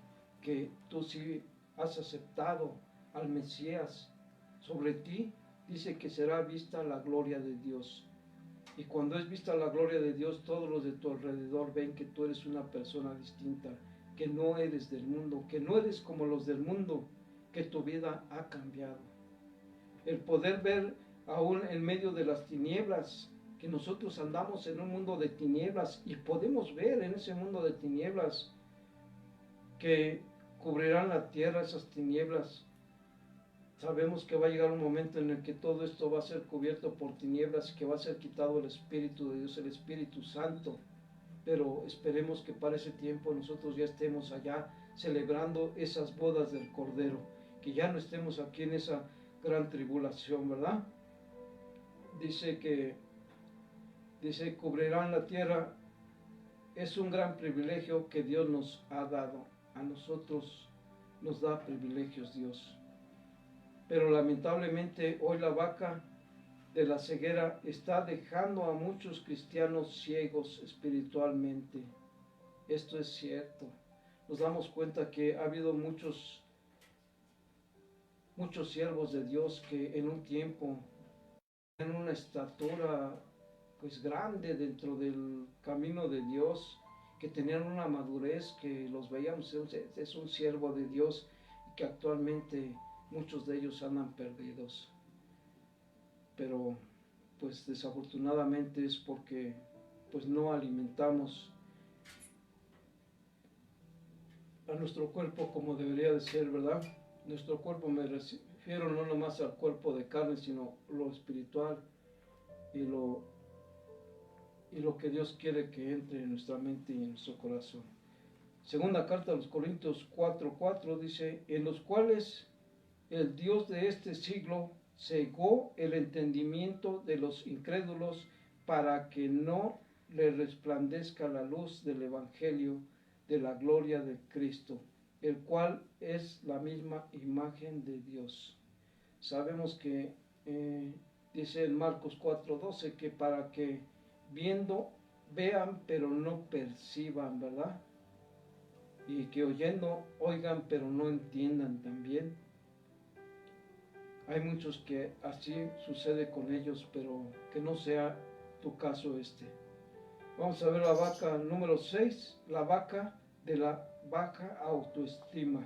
que tú sí has aceptado al Mesías, sobre ti dice que será vista la gloria de Dios. Y cuando es vista la gloria de Dios, todos los de tu alrededor ven que tú eres una persona distinta, que no eres del mundo, que no eres como los del mundo, que tu vida ha cambiado. El poder ver aún en medio de las tinieblas, que nosotros andamos en un mundo de tinieblas y podemos ver en ese mundo de tinieblas que cubrirán la tierra esas tinieblas. Sabemos que va a llegar un momento en el que todo esto va a ser cubierto por tinieblas y que va a ser quitado el Espíritu de Dios, el Espíritu Santo. Pero esperemos que para ese tiempo nosotros ya estemos allá celebrando esas bodas del Cordero, que ya no estemos aquí en esa gran tribulación, ¿verdad? Dice, cubrirán la tierra. Es un gran privilegio que Dios nos ha dado. A nosotros nos da privilegios Dios. Pero lamentablemente hoy la vaca de la ceguera está dejando a muchos cristianos ciegos espiritualmente. Esto es cierto. Nos damos cuenta que ha habido muchos siervos de Dios que en un tiempo tenían una estatura pues grande dentro del camino de Dios, que tenían una madurez que los veíamos, es un siervo de Dios, y que actualmente muchos de ellos andan perdidos. Pero pues desafortunadamente es porque pues no alimentamos a nuestro cuerpo como debería de ser, ¿verdad? Nuestro cuerpo, me refiero no nomás al cuerpo de carne, sino lo espiritual y lo que Dios quiere que entre en nuestra mente y en nuestro corazón. Segunda carta a los Corintios 4:4 dice, en los cuales el Dios de este siglo cegó el entendimiento de los incrédulos para que no le resplandezca la luz del Evangelio de la gloria de Cristo, el cual es la misma imagen de Dios. Sabemos que dice en Marcos 4:12 que para que viendo vean pero no perciban, ¿verdad? Y que oyendo oigan pero no entiendan también. Hay muchos que así sucede con ellos, pero que no sea tu caso este. Vamos a ver la vaca número 6, la vaca de la baja autoestima.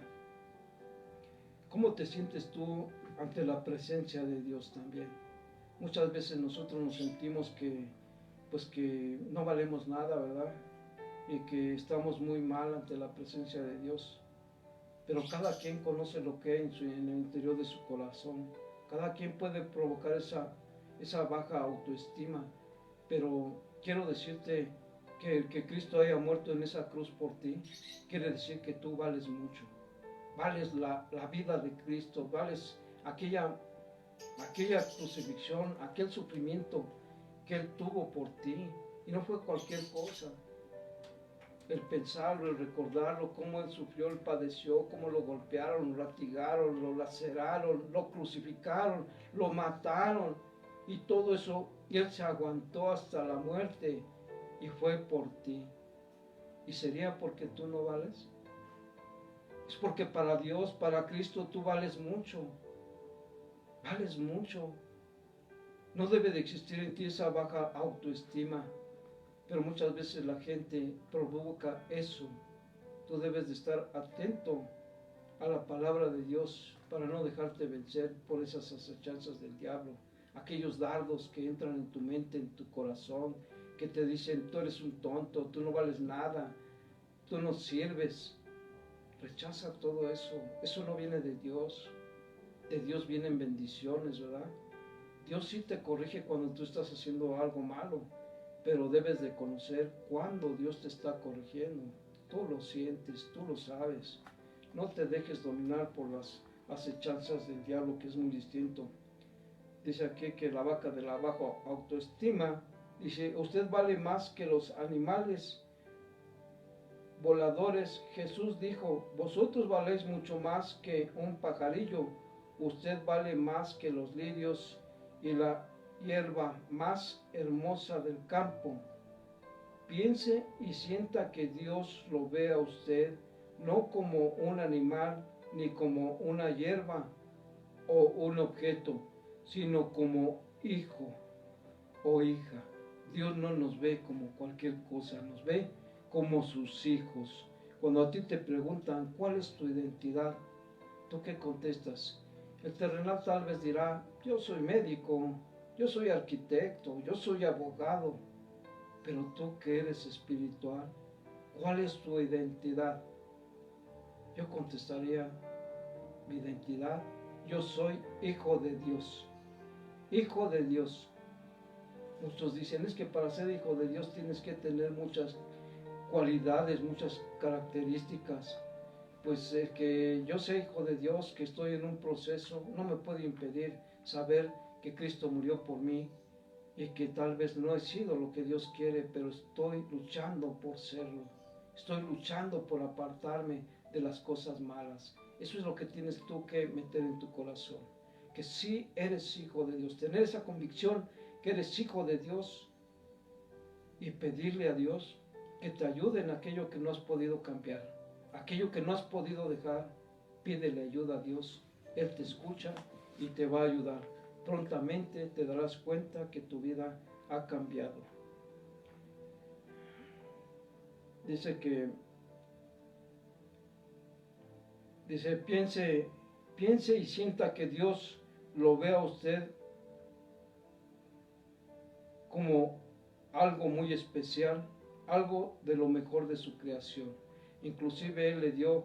¿Cómo te sientes tú ante la presencia de Dios también? Muchas veces nosotros nos sentimos que no valemos nada, ¿verdad? Y que estamos muy mal ante la presencia de Dios. Pero cada quien conoce lo que hay en el interior de su corazón. Cada quien puede provocar esa baja autoestima. Pero quiero decirte que el que Cristo haya muerto en esa cruz por ti, quiere decir que tú vales mucho. Vales la vida de Cristo, vales aquella crucifixión, aquel sufrimiento que Él tuvo por ti. Y no fue cualquier cosa. El pensarlo, el recordarlo, cómo Él sufrió, Él padeció, cómo lo golpearon, lo latigaron, lo laceraron, lo crucificaron, lo mataron. Y todo eso, Él se aguantó hasta la muerte y fue por ti. ¿Y sería porque tú no vales? Es porque para Dios, para Cristo, tú vales mucho. Vales mucho. No debe de existir en ti esa baja autoestima. Pero muchas veces la gente provoca eso. Tú debes de estar atento a la palabra de Dios para no dejarte vencer por esas acechanzas del diablo. Aquellos dardos que entran en tu mente, en tu corazón, que te dicen, tú eres un tonto, tú no vales nada, tú no sirves. Rechaza todo eso. Eso no viene de Dios. De Dios vienen bendiciones, ¿verdad? Dios sí te corrige cuando tú estás haciendo algo malo, pero debes de conocer cuándo Dios te está corrigiendo. Tú lo sientes, tú lo sabes. No te dejes dominar por las acechanzas del diablo, que es muy distinto. Dice aquí que la vaca de la baja autoestima, dice, usted vale más que los animales voladores, Jesús dijo, vosotros valéis mucho más que un pajarillo, usted vale más que los lirios y la hierba más hermosa del campo. Piense y sienta que Dios lo ve a usted no como un animal ni como una hierba o un objeto, sino como hijo o hija. Dios no nos ve como cualquier cosa, nos ve como sus hijos. Cuando a ti te preguntan cuál es tu identidad, ¿tú qué contestas? El terrenal tal vez dirá, yo soy médico, yo soy arquitecto, yo soy abogado, pero tú que eres espiritual, ¿cuál es tu identidad? Yo contestaría, mi identidad, yo soy hijo de Dios, hijo de Dios. Muchos dicen, es que para ser hijo de Dios tienes que tener muchas cualidades, muchas características. Pues el que yo sea hijo de Dios, que estoy en un proceso, no me puede impedir saber que Cristo murió por mí y que tal vez no he sido lo que Dios quiere, pero estoy luchando por serlo. Estoy luchando por apartarme de las cosas malas. Eso es lo que tienes tú que meter en tu corazón, que sí eres hijo de Dios, tener esa convicción que eres hijo de Dios y pedirle a Dios que te ayude en aquello que no has podido cambiar, aquello que no has podido dejar. Pídele ayuda a Dios, Él te escucha y te va a ayudar. Prontamente te darás cuenta que tu vida ha cambiado. Dice, piense y sienta que Dios lo ve a usted como algo muy especial, algo de lo mejor de su creación. Inclusive Él le dio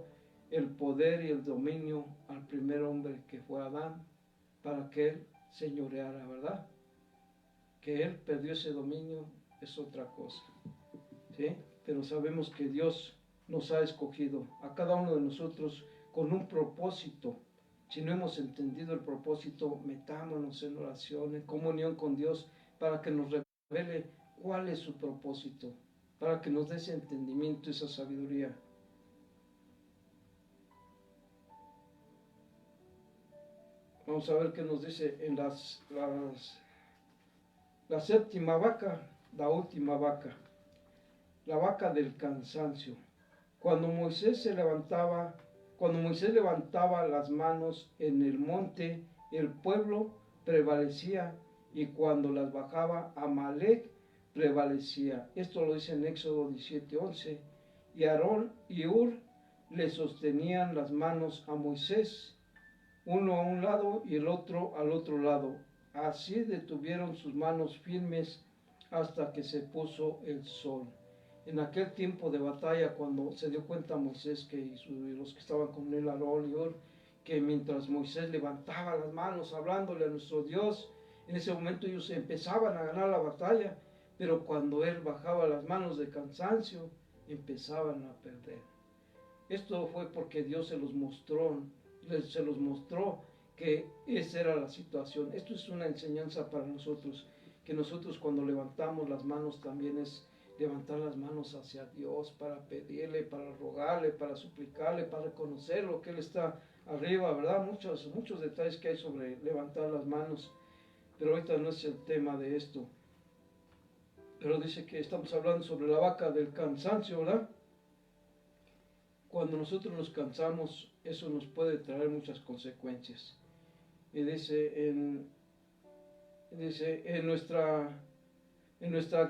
el poder y el dominio al primer hombre que fue Adán, para que Él señoreara, ¿verdad? Que Él perdió ese dominio es otra cosa, ¿sí? Pero sabemos que Dios nos ha escogido a cada uno de nosotros con un propósito. Si no hemos entendido el propósito, metámonos en oración, en comunión con Dios, para que nos revele cuál es su propósito, para que nos dé ese entendimiento, esa sabiduría. Vamos a ver qué nos dice en la séptima vaca, la última vaca, la vaca del cansancio. Cuando Moisés levantaba las manos en el monte, el pueblo prevalecía, y cuando las bajaba, Amalec prevalecía. Esto lo dice en Éxodo 17:11. Y Aarón y Hur le sostenían las manos a Moisés, uno a un lado y el otro al otro lado. Así detuvieron sus manos firmes hasta que se puso el sol. En aquel tiempo de batalla, cuando se dio cuenta Moisés y los que estaban con él, Aarón y Hur, que mientras Moisés levantaba las manos hablándole a nuestro Dios, en ese momento ellos empezaban a ganar la batalla, pero cuando él bajaba las manos de cansancio, empezaban a perder. Esto fue porque Dios se los mostró que esa era la situación. Esto es una enseñanza para nosotros, que nosotros cuando levantamos las manos también es levantar las manos hacia Dios para pedirle, para rogarle, para suplicarle, para reconocerlo, que Él está arriba, ¿verdad? Muchos detalles que hay sobre levantar las manos, pero ahorita no es el tema de esto. Pero dice que estamos hablando sobre la vaca del cansancio, ¿verdad? Cuando nosotros nos cansamos, eso nos puede traer muchas consecuencias. Y dice, en nuestra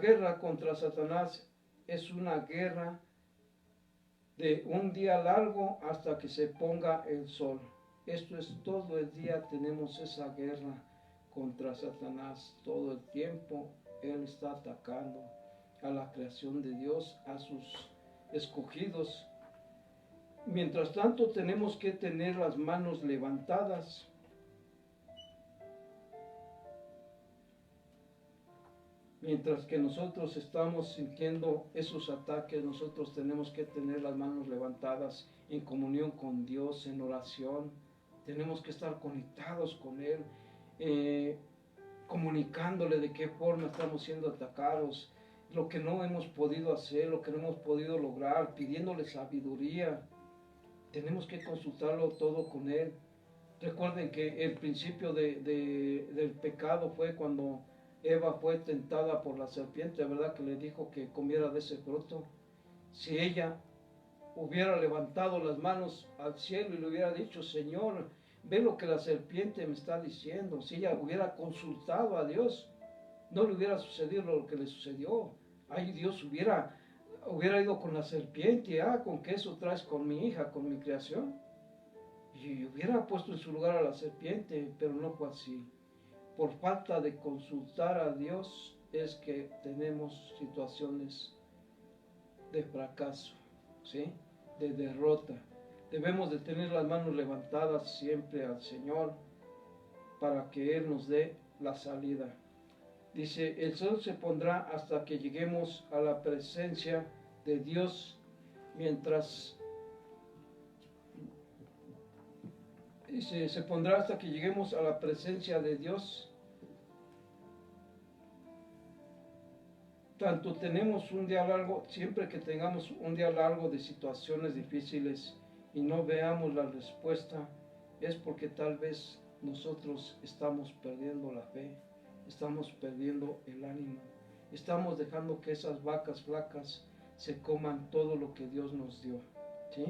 guerra contra Satanás es una guerra de un día largo hasta que se ponga el sol. Esto es todo el día, tenemos esa guerra contra Satanás. Todo el tiempo Él está atacando a la creación de Dios, a sus escogidos. Mientras tanto tenemos que tener las manos levantadas. Mientras que nosotros estamos sintiendo esos ataques, nosotros tenemos que tener las manos levantadas en comunión con Dios, en oración. Tenemos que estar conectados con Él, comunicándole de qué forma estamos siendo atacados, lo que no hemos podido hacer, lo que no hemos podido lograr, pidiéndole sabiduría. Tenemos que consultarlo todo con Él. Recuerden que el principio del pecado fue cuando Eva fue tentada por la serpiente, ¿verdad? Que le dijo que comiera de ese fruto. Si ella hubiera levantado las manos al cielo y le hubiera dicho, Señor, ve lo que la serpiente me está diciendo. Si ella hubiera consultado a Dios, no le hubiera sucedido lo que le sucedió. Ay, Dios hubiera ido con la serpiente, con que eso traes con mi hija, con mi creación. Y hubiera puesto en su lugar a la serpiente, pero no fue así. Por falta de consultar a Dios es que tenemos situaciones de fracaso, ¿sí? De derrota. Debemos de tener las manos levantadas siempre al Señor para que Él nos dé la salida. Dice, el sol se pondrá hasta que lleguemos a la presencia de Dios, dice, se pondrá hasta que lleguemos a la presencia de Dios. Tanto tenemos un día largo, siempre que tengamos un día largo de situaciones difíciles y no veamos la respuesta, es porque tal vez nosotros estamos perdiendo la fe, estamos perdiendo el ánimo, estamos dejando que esas vacas flacas se coman todo lo que Dios nos dio, ¿sí?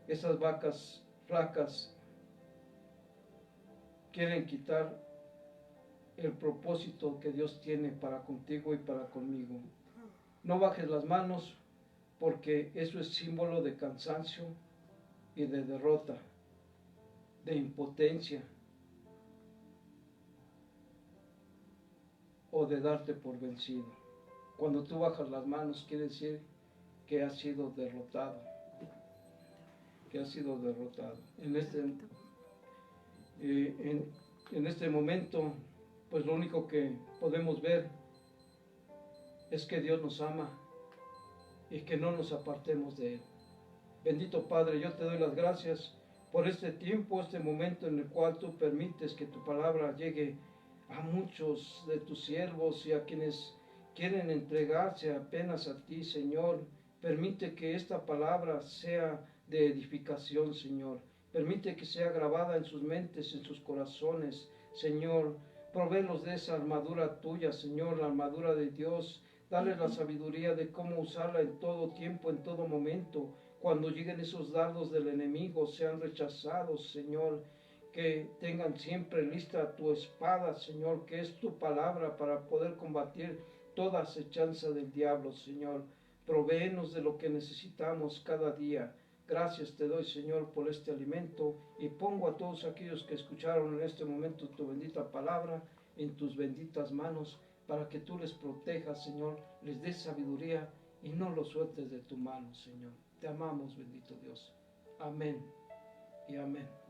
Esas vacas flacas quieren quitar el propósito que Dios tiene para contigo y para conmigo. No bajes las manos, porque eso es símbolo de cansancio y de derrota, de impotencia o de darte por vencido. Cuando tú bajas las manos quiere decir que has sido derrotado, En este momento, pues lo único que podemos ver es que Dios nos ama y que no nos apartemos de Él. Bendito Padre, yo te doy las gracias por este tiempo, este momento en el cual tú permites que tu palabra llegue a muchos de tus siervos y a quienes quieren entregarse apenas a ti, Señor. Permite que esta palabra sea de edificación, Señor. Permite que sea grabada en sus mentes, en sus corazones, Señor. Provéelos de esa armadura tuya, Señor, la armadura de Dios. Dale la sabiduría de cómo usarla en todo tiempo, en todo momento. Cuando lleguen esos dardos del enemigo, sean rechazados, Señor. Que tengan siempre lista tu espada, Señor, que es tu palabra para poder combatir toda acechanza del diablo, Señor. Provéenos de lo que necesitamos cada día. Gracias te doy, Señor, por este alimento y pongo a todos aquellos que escucharon en este momento tu bendita palabra en tus benditas manos para que tú les protejas, Señor, les des sabiduría y no los sueltes de tu mano, Señor. Te amamos, bendito Dios. Amén y amén.